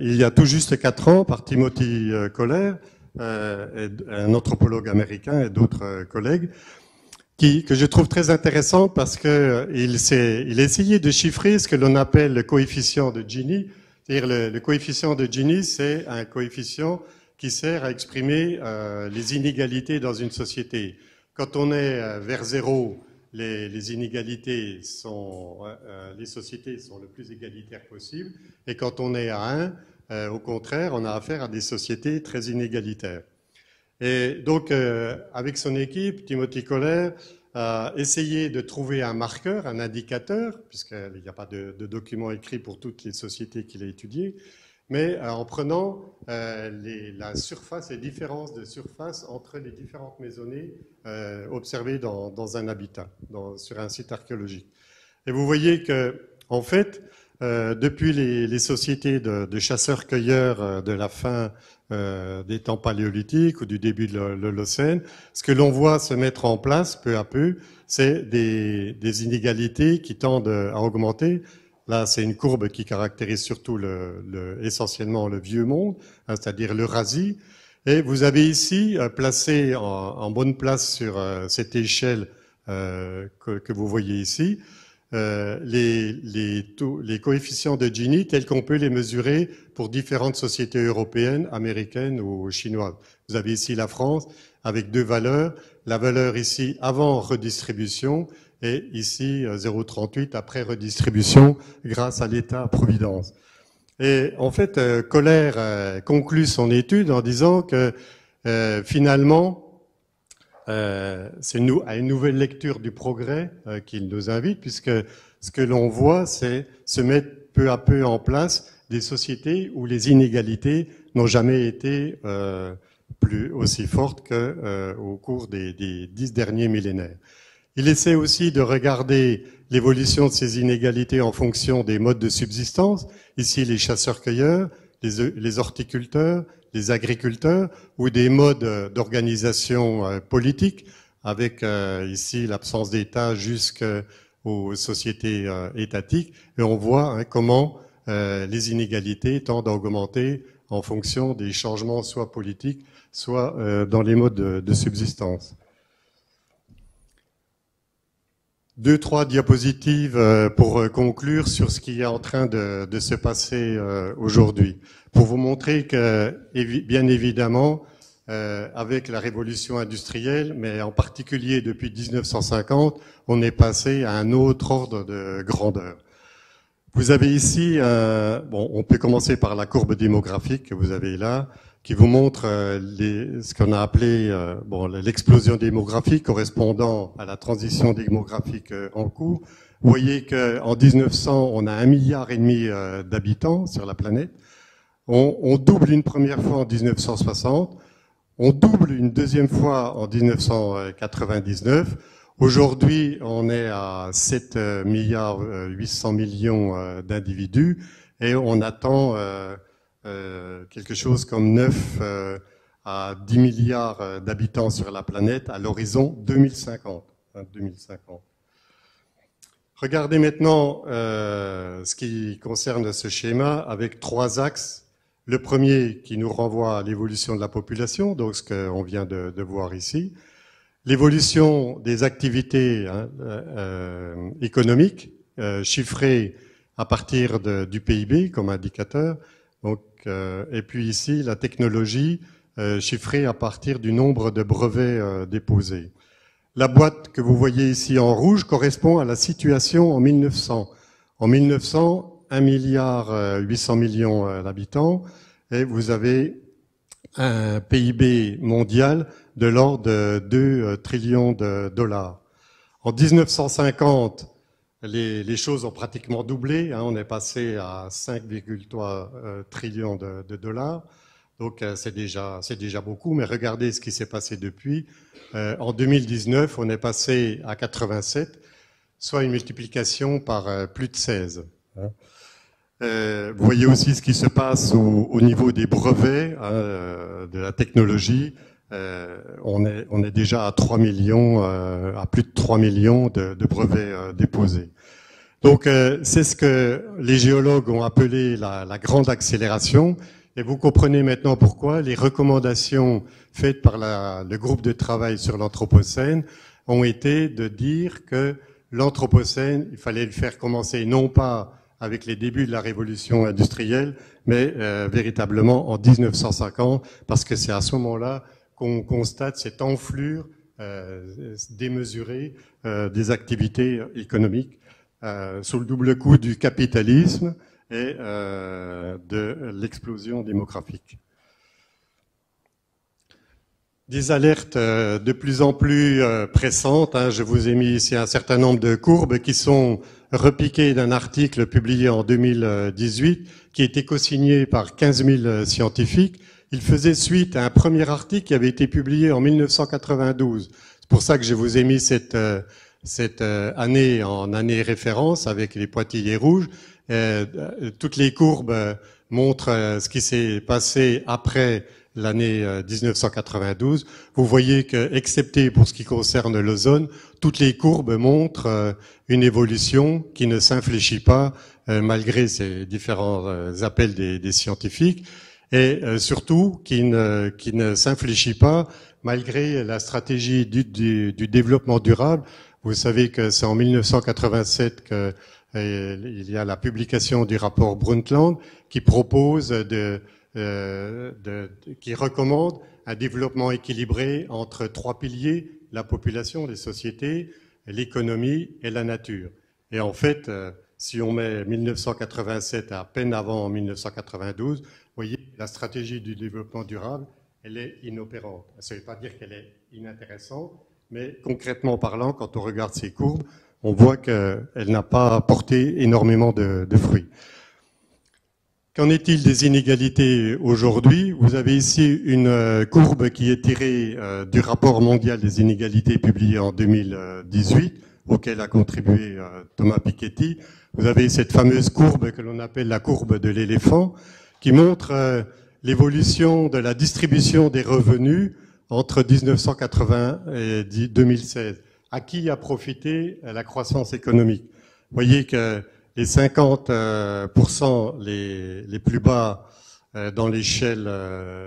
il y a tout juste 4 ans par Timothy Kohler, un anthropologue américain et d'autres collègues, que je trouve très intéressante parce que il a essayé de chiffrer ce que l'on appelle le coefficient de Gini. C'est-à-dire le coefficient de Gini, c'est un coefficient qui sert à exprimer les inégalités dans une société. Quand on est vers 0, les inégalités les sociétés sont le plus égalitaires possible. Et quand on est à 1, Au contraire, on a affaire à des sociétés très inégalitaires. Et donc, avec son équipe, Timothy Kohler a essayé de trouver un marqueur, un indicateur, puisqu'il n'y a pas de document écrit pour toutes les sociétés qu'il a étudiées, mais en prenant la surface, les différences de surface entre les différentes maisonnées observées dans un habitat, sur un site archéologique. Et vous voyez que, en fait, depuis les sociétés de chasseurs-cueilleurs de la fin des temps paléolithiques ou du début de l'Holocène, ce que l'on voit se mettre en place peu à peu, c'est des inégalités qui tendent à augmenter. Là, c'est une courbe qui caractérise surtout essentiellement le vieux monde, hein, c'est-à-dire l'Eurasie. Et vous avez ici placé en bonne place sur cette échelle que vous voyez ici, les coefficients de Gini tels qu'on peut les mesurer pour différentes sociétés européennes, américaines ou chinoises. Vous avez ici la France avec deux valeurs. La valeur ici avant redistribution et ici 0,38 après redistribution grâce à l'État-providence. Et en fait, Kohler conclut son étude en disant que finalement, c'est à une nouvelle lecture du progrès qu'il nous invite, puisque ce que l'on voit, c'est se mettre peu à peu en place des sociétés où les inégalités n'ont jamais été plus aussi fortes qu'au cours des 10 derniers millénaires. Il essaie aussi de regarder l'évolution de ces inégalités en fonction des modes de subsistance. Ici, les chasseurs-cueilleurs, les horticulteurs, les agriculteurs, ou des modes d'organisation politique, avec ici l'absence d'État jusqu'aux sociétés étatiques. Et on voit comment les inégalités tendent à augmenter en fonction des changements soit politiques, soit dans les modes de subsistance. 2-3 diapositives pour conclure sur ce qui est en train de se passer aujourd'hui. Pour vous montrer que, bien évidemment, avec la révolution industrielle, mais en particulier depuis 1950, on est passé à un autre ordre de grandeur. Vous avez ici, on peut commencer par la courbe démographique que vous avez là, qui vous montre ce qu'on a appelé l'explosion démographique correspondant à la transition démographique en cours. Vous voyez qu'en 1900, on a 1,5 milliard d'habitants sur la planète. On double une première fois en 1960, on double une deuxième fois en 1999. Aujourd'hui, on est à 7,8 milliards d'individus et on attend quelque chose comme 9 à 10 milliards d'habitants sur la planète à l'horizon 2050. Regardez maintenant ce qui concerne ce schéma avec 3 axes. Le premier qui nous renvoie à l'évolution de la population, donc ce qu'on vient de voir ici. L'évolution des activités économiques chiffrées à partir du PIB comme indicateur. Donc, et puis ici, la technologie chiffrée à partir du nombre de brevets déposés. La boîte que vous voyez ici en rouge correspond à la situation en 1900. En 1900, 1,8 milliard d'habitants et vous avez un PIB mondial de l'ordre de 2 trillions de dollars. En 1950, les choses ont pratiquement doublé. On est passé à 5,3 trillions de dollars. Donc c'est déjà beaucoup. Mais regardez ce qui s'est passé depuis. En 2019, on est passé à 87, soit une multiplication par plus de 16. Vous voyez aussi ce qui se passe au niveau des brevets de la technologie. On est déjà à 3 millions, à plus de 3 millions de brevets déposés. Donc c'est ce que les géologues ont appelé la grande accélération. Et vous comprenez maintenant pourquoi les recommandations faites par le groupe de travail sur l'Anthropocène ont été de dire que l'Anthropocène, il fallait le faire commencer non pas avec les débuts de la révolution industrielle, mais véritablement en 1950, parce que c'est à ce moment-là qu'on constate cette enflure démesurée des activités économiques sous le double coup du capitalisme et de l'explosion démographique. Des alertes de plus en plus pressantes. Je vous ai mis ici un certain nombre de courbes qui sont repiquées d'un article publié en 2018 qui a été co-signé par 15 000 scientifiques. Il faisait suite à un premier article qui avait été publié en 1992. C'est pour ça que je vous ai mis cette année en année référence avec les pointillés rouges. Toutes les courbes montrent ce qui s'est passé après l'année 1992. Vous voyez que, excepté pour ce qui concerne l'ozone, toutes les courbes montrent une évolution qui ne s'infléchit pas malgré ces différents appels des scientifiques, et surtout qui ne s'infléchit pas malgré la stratégie du développement durable. Vous savez que c'est en 1987 que il y a la publication du rapport Brundtland qui propose qui recommande un développement équilibré entre trois piliers: la population, les sociétés, l'économie et la nature. Et en fait, si on met 1987 à peine avant 1992, vous voyez, la stratégie du développement durable, elle est inopérante. Ça ne veut pas dire qu'elle est inintéressante, mais concrètement parlant, quand on regarde ces courbes, on voit qu'elle n'a pas apporté énormément de fruits. Qu'en est-il des inégalités aujourd'hui? Vous avez ici une courbe qui est tirée du rapport mondial des inégalités publié en 2018, auquel a contribué Thomas Piketty. Vous avez cette fameuse courbe que l'on appelle la courbe de l'éléphant, qui montre l'évolution de la distribution des revenus entre 1980 et 2016. À qui a profité la croissance économique? Vous voyez que les 50% les plus bas dans l'échelle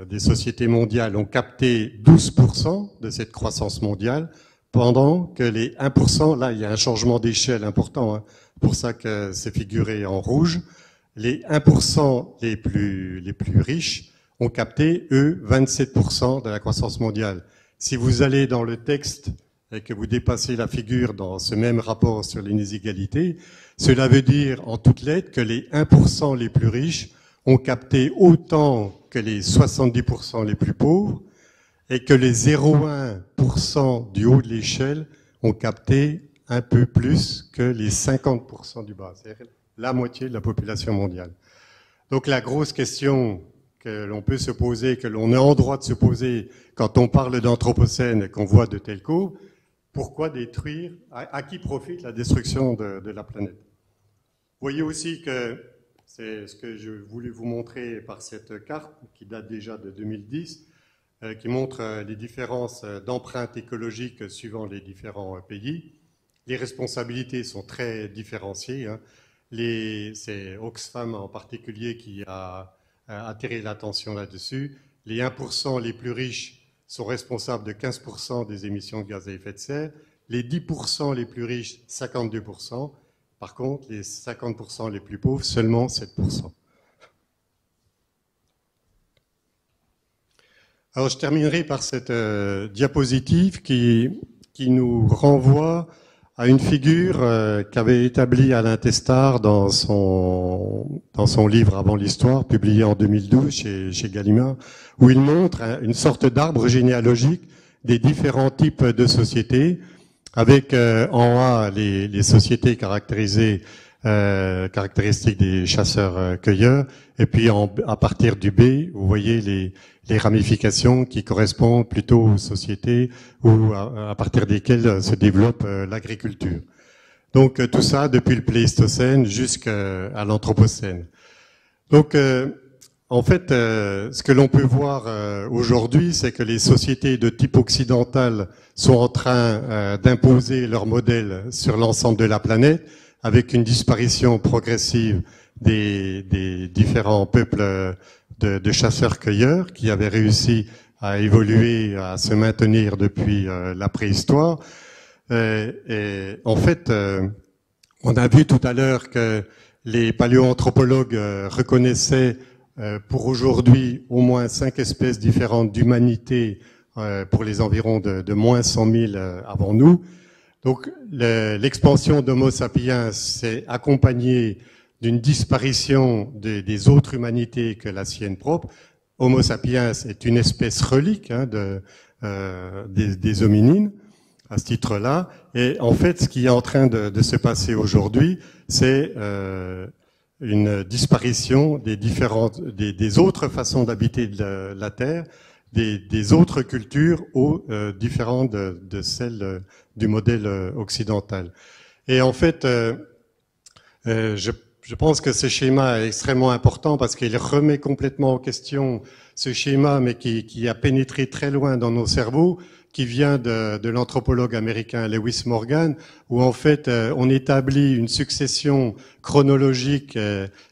des sociétés mondiales ont capté 12% de cette croissance mondiale, pendant que les 1%, là il y a un changement d'échelle important, c'est pour ça que c'est figuré en rouge, les 1% les plus riches ont capté, eux, 27% de la croissance mondiale. Si vous allez dans le texte et que vous dépassez la figure dans ce même rapport sur les inégalités, cela veut dire en toutes lettres que les 1% les plus riches ont capté autant que les 70% les plus pauvres, et que les 0,1% du haut de l'échelle ont capté un peu plus que les 50% du bas, c'est-à-dire la moitié de la population mondiale. Donc la grosse question que l'on peut se poser, que l'on est en droit de se poser quand on parle d'anthropocène et qu'on voit de telles courbes, pourquoi détruire, à qui profite la destruction de la planète? Vous voyez aussi que c'est ce que je voulais vous montrer par cette carte qui date déjà de 2010, qui montre les différences d'empreinte écologique suivant les différents pays. Les responsabilités sont très différenciées. C'est Oxfam en particulier qui a attiré l'attention là-dessus. Les 1% les plus riches sont responsables de 15% des émissions de gaz à effet de serre. Les 10% les plus riches, 52%. Par contre, les 50% les plus pauvres, seulement 7%. Alors, je terminerai par cette diapositive qui nous renvoie à une figure qu'avait établie Alain Testard dans son livre Avant l'histoire, publié en 2012 chez Gallimard, où il montre une sorte d'arbre généalogique des différents types de sociétés, avec en A les sociétés caractéristiques des chasseurs-cueilleurs, et puis à partir du B, vous voyez les ramifications qui correspondent plutôt aux sociétés où à partir desquelles se développe l'agriculture. Donc tout ça depuis le Pléistocène jusqu'à l'Anthropocène. Donc en fait, ce que l'on peut voir aujourd'hui, c'est que les sociétés de type occidental sont en train d'imposer leur modèle sur l'ensemble de la planète, avec une disparition progressive des différents peuples de chasseurs-cueilleurs qui avaient réussi à évoluer, à se maintenir depuis la préhistoire. Et en fait, on a vu tout à l'heure que les paléoanthropologues reconnaissaient pour aujourd'hui au moins 5 espèces différentes d'humanité pour les environs de moins 100 000 avant nous. Donc l'expansion d'Homo sapiens s'est accompagnée d'une disparition des autres humanités que la sienne propre. Homo sapiens est une espèce relique des hominines à ce titre-là. Et en fait, ce qui est en train de se passer aujourd'hui, c'est une disparition des autres façons d'habiter la Terre, des autres cultures différentes de celles du modèle occidental. Et en fait, je pense que ce schéma est extrêmement important parce qu'il remet complètement en question ce schéma, mais qui a pénétré très loin dans nos cerveaux, qui vient de l'anthropologue américain Lewis Morgan, où en fait on établit une succession chronologique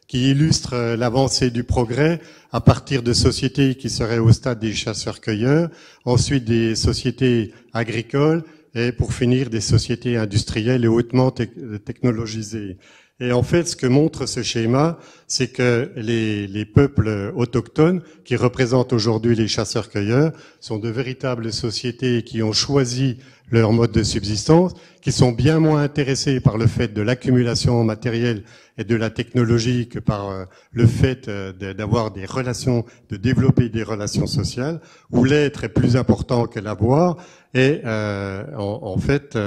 qui illustre l'avancée du progrès à partir de sociétés qui seraient au stade des chasseurs-cueilleurs, ensuite des sociétés agricoles, et pour finir des sociétés industrielles et hautement technologisées. Et en fait, ce que montre ce schéma, c'est que les peuples autochtones, qui représentent aujourd'hui les chasseurs-cueilleurs, sont de véritables sociétés qui ont choisi leur mode de subsistance, qui sont bien moins intéressés par le fait de l'accumulation matérielle et de la technologie que par le fait d'avoir des relations, de développer des relations sociales, où l'être est plus important que l'avoir. Et en fait,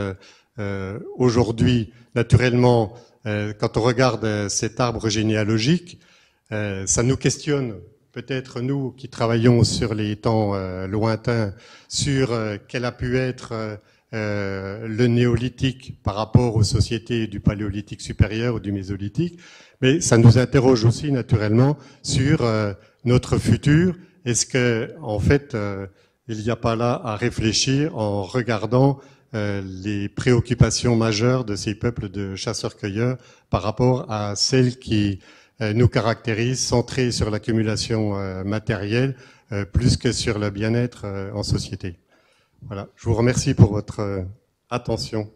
aujourd'hui, naturellement, quand on regarde cet arbre généalogique, ça nous questionne, peut-être nous qui travaillons sur les temps lointains, sur quel a pu être le néolithique par rapport aux sociétés du paléolithique supérieur ou du mésolithique, mais ça nous interroge aussi naturellement sur notre futur. Est-ce que, en fait, il n'y a pas là à réfléchir en regardant les préoccupations majeures de ces peuples de chasseurs-cueilleurs par rapport à celles qui nous caractérisent, centrées sur l'accumulation matérielle plus que sur le bien-être en société. Voilà, je vous remercie pour votre attention.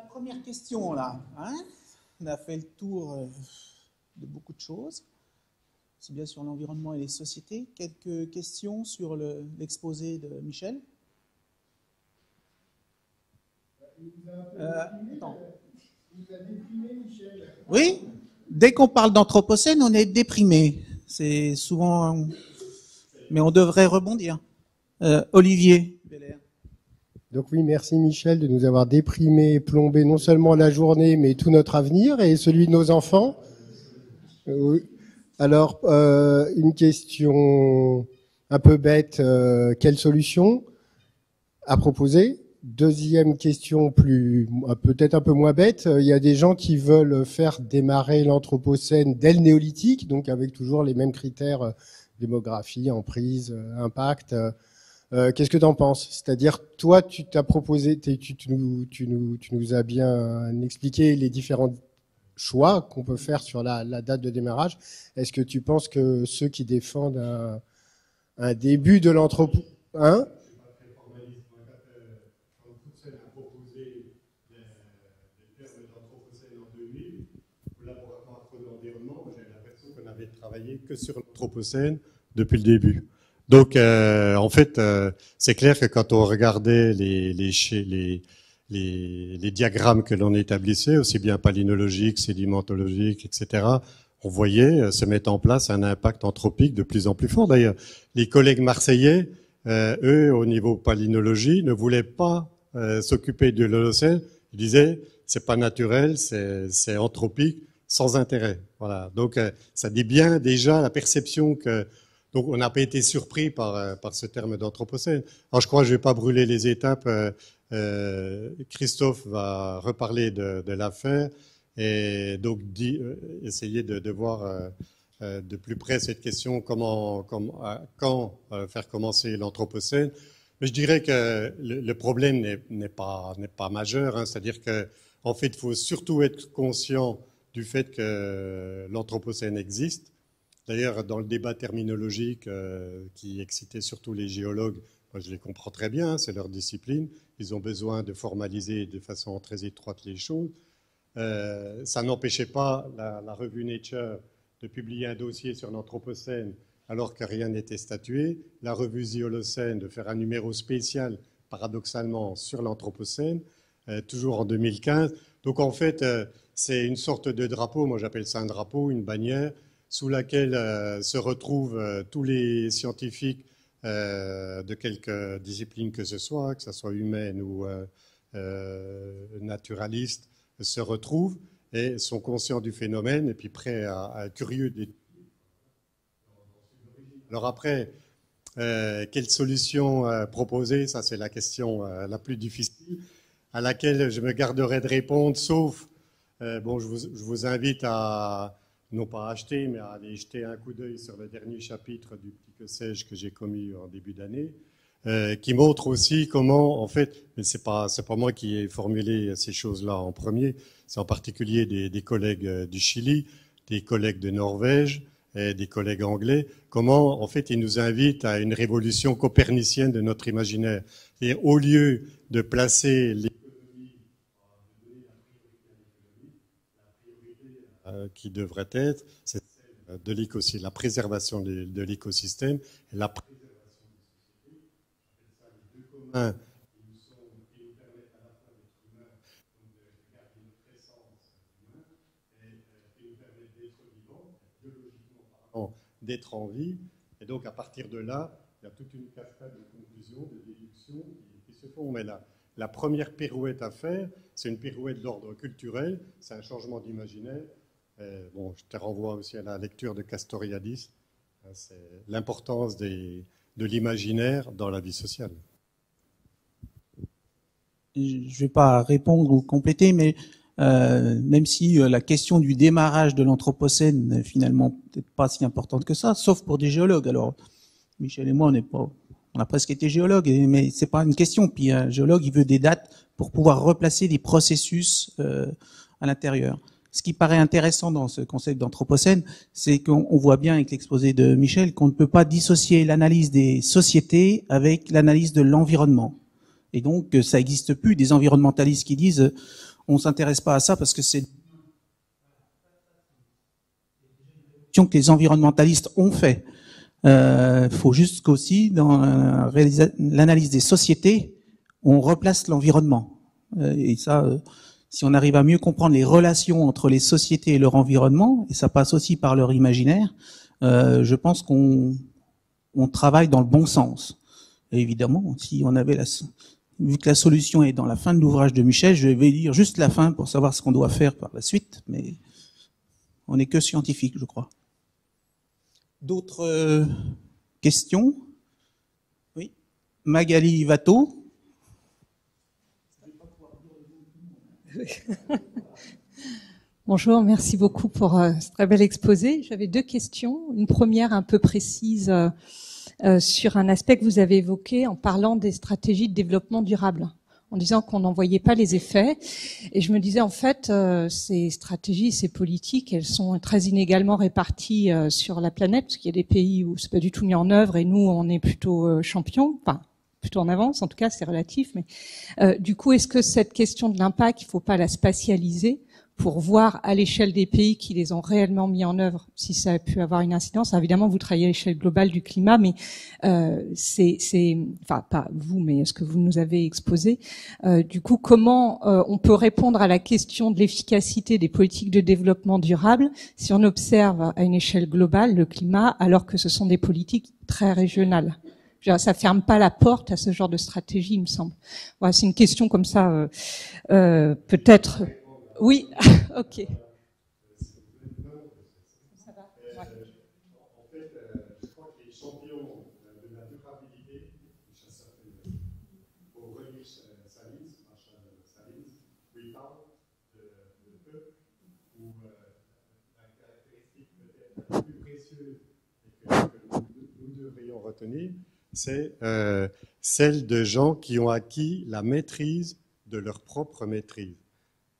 Première question là, hein, on a fait le tour de beaucoup de choses, aussi bien sur l'environnement et les sociétés. Quelques questions sur l'exposé de Michel. Attends. Oui, dès qu'on parle d'anthropocène, on est déprimé. C'est souvent, mais on devrait rebondir. Olivier. Donc oui, merci Michel de nous avoir déprimé, plombé non seulement la journée, mais tout notre avenir et celui de nos enfants. Alors, une question un peu bête, quelle solution à proposer? Deuxième question, peut-être un peu moins bête, il y a des gens qui veulent faire démarrer l'anthropocène dès le néolithique, donc avec toujours les mêmes critères, démographie, emprise, impact. Qu'est-ce que tu en penses? C'est-à-dire, toi, tu t'as proposé, tu nous as bien expliqué les différents choix qu'on peut faire sur la date de démarrage. Est-ce que tu penses que ceux qui défendent un début de l'anthropocène, hein? Travaillé que sur l'anthropocène depuis le début. Donc, en fait, c'est clair que quand on regardait les diagrammes que l'on établissait, aussi bien palynologiques, sédimentologiques, etc., on voyait se mettre en place un impact anthropique de plus en plus fort. D'ailleurs, les collègues marseillais, eux, au niveau palynologie, ne voulaient pas s'occuper de l'Holocène. Ils disaient, c'est pas naturel, c'est anthropique, sans intérêt. Voilà. Donc, ça dit bien déjà la perception que... Donc, on n'a pas été surpris par ce terme d'anthropocène. Alors, je crois que je ne vais pas brûler les étapes. Christophe va reparler de l'affaire et donc essayer de voir de plus près cette question, quand faire commencer l'anthropocène. Mais je dirais que le problème n'est pas majeur, hein, c'est-à-dire que en fait, il faut surtout être conscient du fait que l'anthropocène existe. D'ailleurs, dans le débat terminologique qui excitait surtout les géologues, moi je les comprends très bien, hein, c'est leur discipline, ils ont besoin de formaliser de façon très étroite les choses. Ça n'empêchait pas la revue Nature, qui de publier un dossier sur l'Anthropocène alors que rien n'était statué, la revue The Holocene de faire un numéro spécial, paradoxalement, sur l'Anthropocène, toujours en 2015. Donc en fait, c'est une sorte de drapeau, moi j'appelle ça un drapeau, une bannière, sous laquelle se retrouvent tous les scientifiques de quelque discipline que ce soit humaine ou naturaliste, se retrouvent et sont conscients du phénomène et puis prêts à curieux d'étudier. Alors après, quelle solution proposer? Ça, c'est la question la plus difficile, à laquelle je me garderai de répondre, sauf, bon, je vous invite à, non pas acheter, mais à aller jeter un coup d'œil sur le dernier chapitre du Petit que sais-je que j'ai commis en début d'année, qui montre aussi comment, en fait, mais c'est pas moi qui ai formulé ces choses-là en premier, c'est en particulier des collègues du Chili, des collègues de Norvège, et des collègues anglais, comment, en fait, ils nous invitent à une révolution copernicienne de notre imaginaire. Et au lieu de placer l'économie, la priorité qui devrait être, c'est celle de l'écosystème, la préservation de l'écosystème et la préservation des sociétés. Ça, les deux communs qui nous permettent à la fois d'être humains, donc de garder notre essence humaine, et qui nous permettent d'être vivants, biologiquement parlant, d'être en vie. Et donc, à partir de là, il y a toute une cascade de conclusions, de déductions qui se font. Mais la première pirouette à faire, c'est une pirouette d'ordre culturel, c'est un changement d'imaginaire. Bon, je te renvoie aussi à la lecture de Castoriadis. C'est l'importance de l'imaginaire dans la vie sociale. Je ne vais pas répondre ou compléter, mais même si la question du démarrage de l'Anthropocène n'est finalement peut-être pas si importante que ça, sauf pour des géologues. Alors, Michel et moi, on a presque été géologues, mais c'est pas une question. Puis un géologue, il veut des dates pour pouvoir replacer des processus à l'intérieur. Ce qui paraît intéressant dans ce concept d'Anthropocène, c'est qu'on voit bien avec l'exposé de Michel qu'on ne peut pas dissocier l'analyse des sociétés avec l'analyse de l'environnement. Et donc, ça n'existe plus des environnementalistes qui disent on s'intéresse pas à ça parce que c'est que les environnementalistes ont fait. Faut juste qu'aussi dans l'analyse des sociétés, on replace l'environnement. Et ça, si on arrive à mieux comprendre les relations entre les sociétés et leur environnement, et ça passe aussi par leur imaginaire, je pense qu'on travaille dans le bon sens. Et évidemment, si on avait vu que la solution est dans la fin de l'ouvrage de Michel, je vais lire juste la fin pour savoir ce qu'on doit faire par la suite, mais on n'est que scientifique, je crois. D'autres questions? Oui. Magali Watteau. Bonjour, merci beaucoup pour ce très bel exposé. J'avais deux questions. Une première un peu précise sur un aspect que vous avez évoqué en parlant des stratégies de développement durable, en disant qu'on n'en voyait pas les effets. Et je me disais, en fait, ces stratégies, ces politiques, elles sont très inégalement réparties sur la planète, parce qu'il y a des pays où c'est pas du tout mis en œuvre, et nous, on est plutôt champions, enfin, plutôt en avance, en tout cas, c'est relatif. Mais du coup, est-ce que cette question de l'impact, il ne faut pas la spatialiser pour voir à l'échelle des pays qui les ont réellement mis en œuvre si ça a pu avoir une incidence? Alors, évidemment, vous travaillez à l'échelle globale du climat, mais enfin pas vous, mais ce que vous nous avez exposé. Du coup, comment on peut répondre à la question de l'efficacité des politiques de développement durable si on observe à une échelle globale le climat, alors que ce sont des politiques très régionales? Ça ferme pas la porte à ce genre de stratégie, il me semble. Voilà, c'est une question comme ça, peut-être. Oui, ok. Ça va. Ouais. En fait, je crois que les champions de la durabilité, les chasseurs pour Ulrich Salins, où il parle de peuple, où la caractéristique peut-être la plus précieuse que nous devrions retenir, c'est celle de gens qui ont acquis la maîtrise de leur propre maîtrise.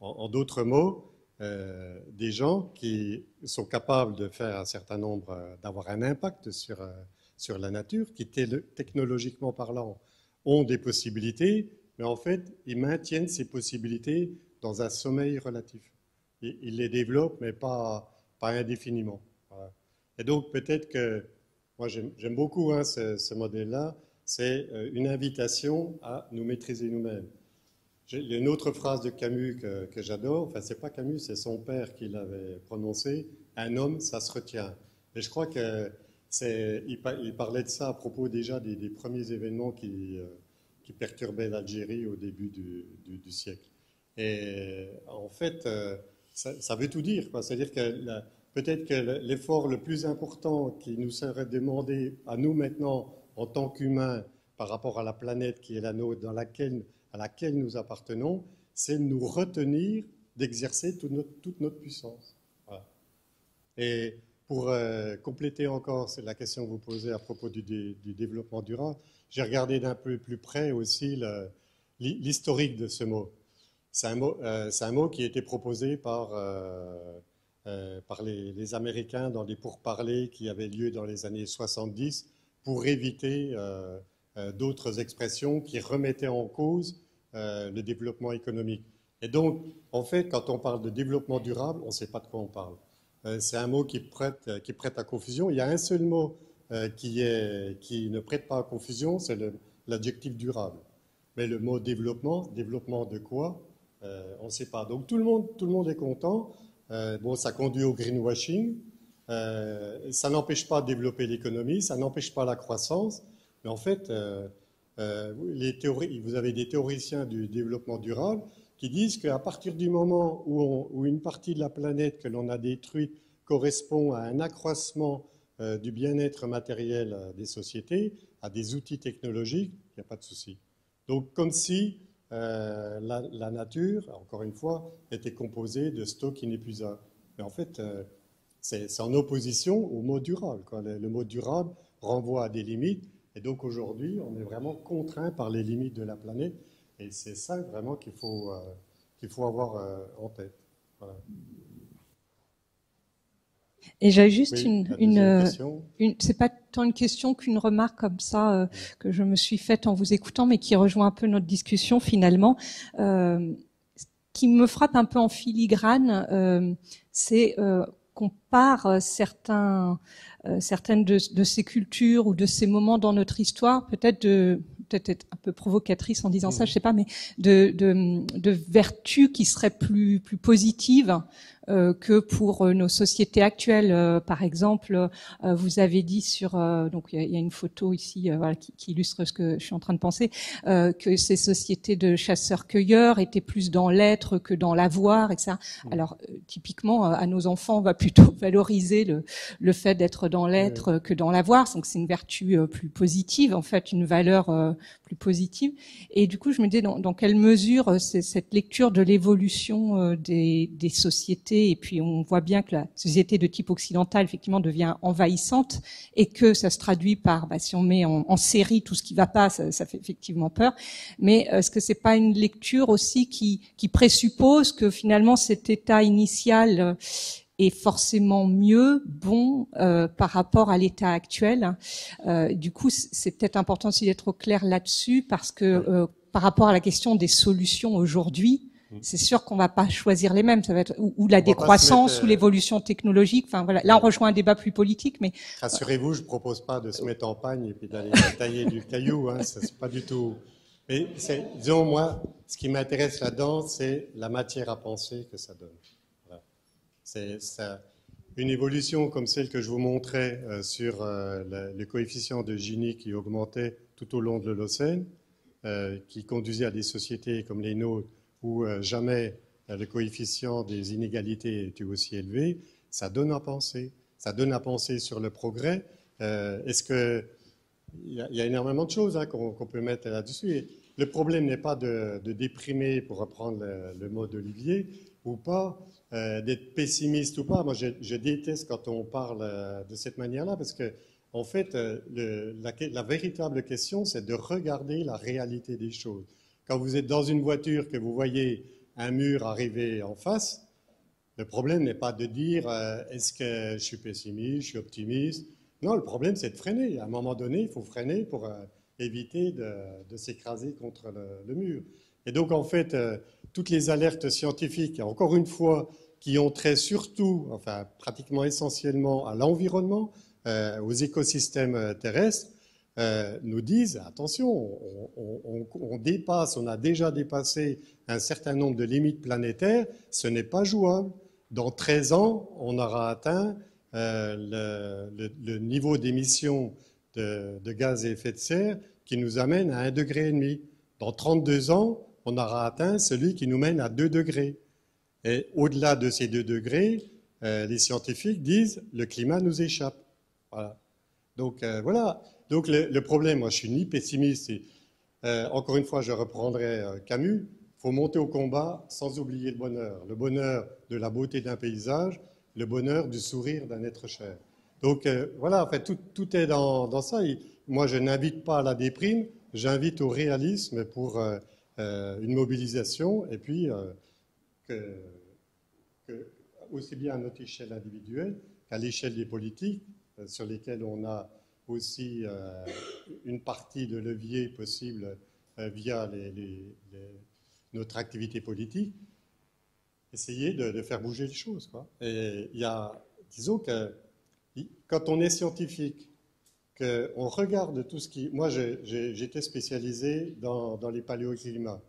En d'autres mots, des gens qui sont capables de faire un certain nombre, d'avoir un impact sur la nature, qui technologiquement parlant ont des possibilités, mais en fait, ils maintiennent ces possibilités dans un sommeil relatif. Ils les développent, mais pas indéfiniment. Et donc peut-être que, moi j'aime beaucoup ce modèle-là, c'est une invitation à nous maîtriser nous-mêmes. Il y a une autre phrase de Camus que j'adore, enfin c'est pas Camus, c'est son père qui l'avait prononcé, un homme ça se retient. Et je crois que il parlait de ça à propos déjà des premiers événements qui perturbaient l'Algérie au début du siècle. Et en fait, ça veut tout dire, quoi. C'est-à-dire que peut-être que l'effort le plus important qui nous serait demandé à nous maintenant, en tant qu'humains, par rapport à la planète qui est la nôtre, à laquelle nous appartenons, c'est de nous retenir d'exercer toute notre puissance. Voilà. Et pour compléter encore la question que vous posez à propos du développement durable, j'ai regardé d'un peu plus près aussi l'historique de ce mot. C'est un mot qui a été proposé par les Américains dans des pourparlers qui avaient lieu dans les années 70 pour éviter d'autres expressions qui remettaient en cause le développement économique. Et donc, en fait, quand on parle de développement durable, on ne sait pas de quoi on parle. C'est un mot qui prête à confusion. Il y a un seul mot qui ne prête pas à confusion, c'est l'adjectif durable. Mais le mot développement de quoi? On ne sait pas. Donc tout le monde est content. Bon, ça conduit au greenwashing. Ça n'empêche pas de développer l'économie, ça n'empêche pas la croissance. Mais en fait, vous avez des théoriciens du développement durable qui disent qu'à partir du moment où une partie de la planète que l'on a détruite correspond à un accroissement du bien-être matériel des sociétés, à des outils technologiques, il n'y a pas de souci. Donc comme si la nature, encore une fois, était composée de stocks inépuisables. Mais en fait, c'est en opposition au mot durable, quoi. Le mot durable renvoie à des limites. Et donc aujourd'hui, on est vraiment contraint par les limites de la planète. Et c'est ça vraiment qu'il faut avoir en tête. Voilà. Et j'avais juste oui, c'est pas tant une question qu'une remarque comme ça que je me suis faite en vous écoutant, mais qui rejoint un peu notre discussion finalement. Ce qui me frappe un peu en filigrane, c'est qu'on part certaines de ces cultures ou de ces moments dans notre histoire, peut-être être un peu provocatrice en disant ça, je sais pas, mais de vertus qui seraient plus positives que pour nos sociétés actuelles. Par exemple, vous avez dit donc il y a une photo ici voilà, qui illustre ce que je suis en train de penser, que ces sociétés de chasseurs-cueilleurs étaient plus dans l'être que dans l'avoir, etc. Alors typiquement, à nos enfants, on va plutôt valoriser le fait d'être dans l'être que dans l'avoir. Donc c'est une vertu plus positive, en fait, une valeur plus positive. Et du coup, je me disais dans quelle mesure cette lecture de l'évolution des sociétés, et puis on voit bien que la société de type occidental effectivement devient envahissante et que ça se traduit par, si on met en série tout ce qui va pas, ça fait effectivement peur. Mais est-ce que c'est pas une lecture aussi qui présuppose que finalement cet état initial est forcément bon par rapport à l'état actuel? Du coup, c'est peut-être important aussi d'être au clair là-dessus parce que par rapport à la question des solutions aujourd'hui, c'est sûr qu'on va pas choisir les mêmes. Ça va être ou la décroissance ou l'évolution technologique. Enfin voilà. Là, on rejoint un débat plus politique, mais rassurez-vous, je propose pas de se mettre en pagne et puis d'aller tailler du caillou. Hein, ça, c'est pas du tout. Mais disons moi, ce qui m'intéresse là-dedans, c'est la matière à penser que ça donne. Voilà. C'est ça. Une évolution comme celle que je vous montrais sur le coefficient de Gini qui augmentait tout au long de l'Holocène, qui conduisait à des sociétés comme les nôtres où jamais le coefficient des inégalités était aussi élevé, ça donne à penser. Ça donne à penser sur le progrès. Est-ce que il y a énormément de choses qu'on peut mettre là-dessus. Le problème n'est pas de déprimer, pour reprendre le mot d'Olivier, ou pas, d'être pessimiste ou pas. Moi, je déteste quand on parle de cette manière-là, parce que en fait, la véritable question, c'est de regarder la réalité des choses. Quand vous êtes dans une voiture, que vous voyez un mur arriver en face, le problème n'est pas de dire est-ce que je suis pessimiste, je suis optimiste. Non, le problème, c'est de freiner. À un moment donné, il faut freiner pour éviter de s'écraser contre le mur. Et donc, en fait, toutes les alertes scientifiques, encore une fois, qui ont trait surtout, enfin pratiquement essentiellement à l'environnement, aux écosystèmes terrestres, nous disent, attention, on dépasse, on a déjà dépassé un certain nombre de limites planétaires, ce n'est pas jouable. Dans 13 ans, on aura atteint le niveau d'émission de gaz à effet de serre qui nous amène à 1,5 degré. Dans 32 ans, on aura atteint celui qui nous mène à 2 degrés. Et au-delà de ces 2 degrés, les scientifiques disent le climat nous échappe. Voilà. Donc voilà. Donc le problème, moi je suis ni pessimiste, encore une fois je reprendrai Camus, il faut monter au combat sans oublier le bonheur de la beauté d'un paysage, le bonheur du sourire d'un être cher. Donc voilà, en fait, tout est dans ça. Et moi je n'invite pas à la déprime, j'invite au réalisme pour une mobilisation, et puis que aussi bien à notre échelle individuelle qu'à l'échelle des politiques, sur lesquelles on a aussi une partie de levier possible via notre activité politique, essayer de faire bouger les choses, quoi. Et il y a, disons que quand on est scientifique, qu'on regarde tout ce qui... Moi, j'étais spécialisé dans les paléoclimats.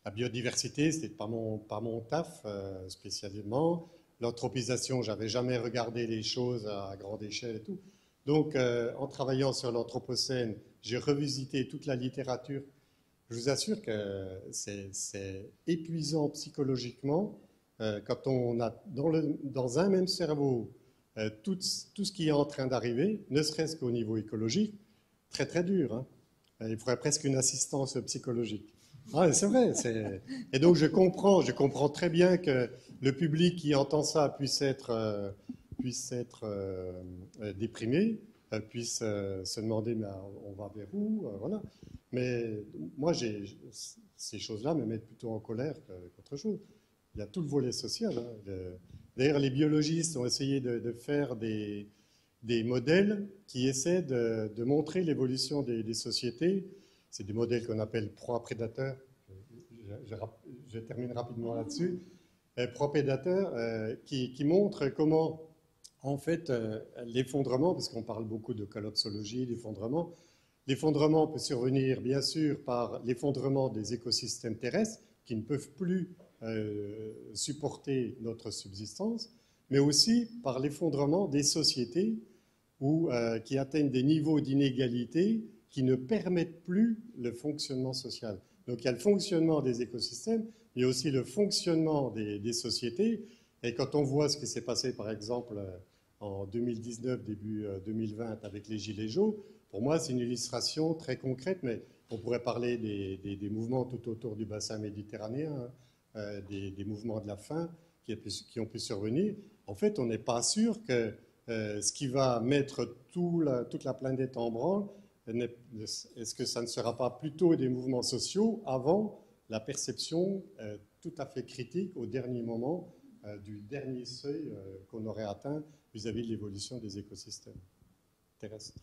La biodiversité, c'était pas mon taf spécialement. L'anthropisation, j'avais jamais regardé les choses à grande échelle et tout. Donc, en travaillant sur l'Anthropocène, j'ai revisité toute la littérature. Je vous assure que c'est épuisant psychologiquement quand on a dans un même cerveau tout ce qui est en train d'arriver, ne serait-ce qu'au niveau écologique, très très dur. Hein. Il faudrait presque une assistance psychologique. Ah, c'est vrai. Et donc je comprends très bien que le public qui entend ça puisse être déprimé, puisse se demander mais on va vers où, voilà. Mais moi, ces choses-là me mettent plutôt en colère qu'autre chose. Il y a tout le volet social. Hein. D'ailleurs, les biologistes ont essayé de faire des modèles qui essaient de montrer l'évolution des sociétés. C'est des modèles qu'on appelle proie-prédateur. Je termine rapidement là-dessus. Proie-prédateur qui montrent comment, en fait, l'effondrement, parce qu'on parle beaucoup de collapsologie, l'effondrement peut survenir, bien sûr, par l'effondrement des écosystèmes terrestres qui ne peuvent plus supporter notre subsistance, mais aussi par l'effondrement des sociétés qui atteignent des niveaux d'inégalité qui ne permettent plus le fonctionnement social. Donc il y a le fonctionnement des écosystèmes, il y a aussi le fonctionnement des sociétés. Et quand on voit ce qui s'est passé, par exemple, en 2019, début 2020, avec les Gilets jaunes, pour moi, c'est une illustration très concrète, mais on pourrait parler des mouvements tout autour du bassin méditerranéen, hein, des mouvements de la faim qui ont pu survenir. En fait, on n'est pas sûr que ce qui va mettre toute la planète en branle, est-ce que ça ne sera pas plutôt des mouvements sociaux avant la perception tout à fait critique au dernier moment du dernier seuil qu'on aurait atteint vis-à-vis de l'évolution des écosystèmes terrestres.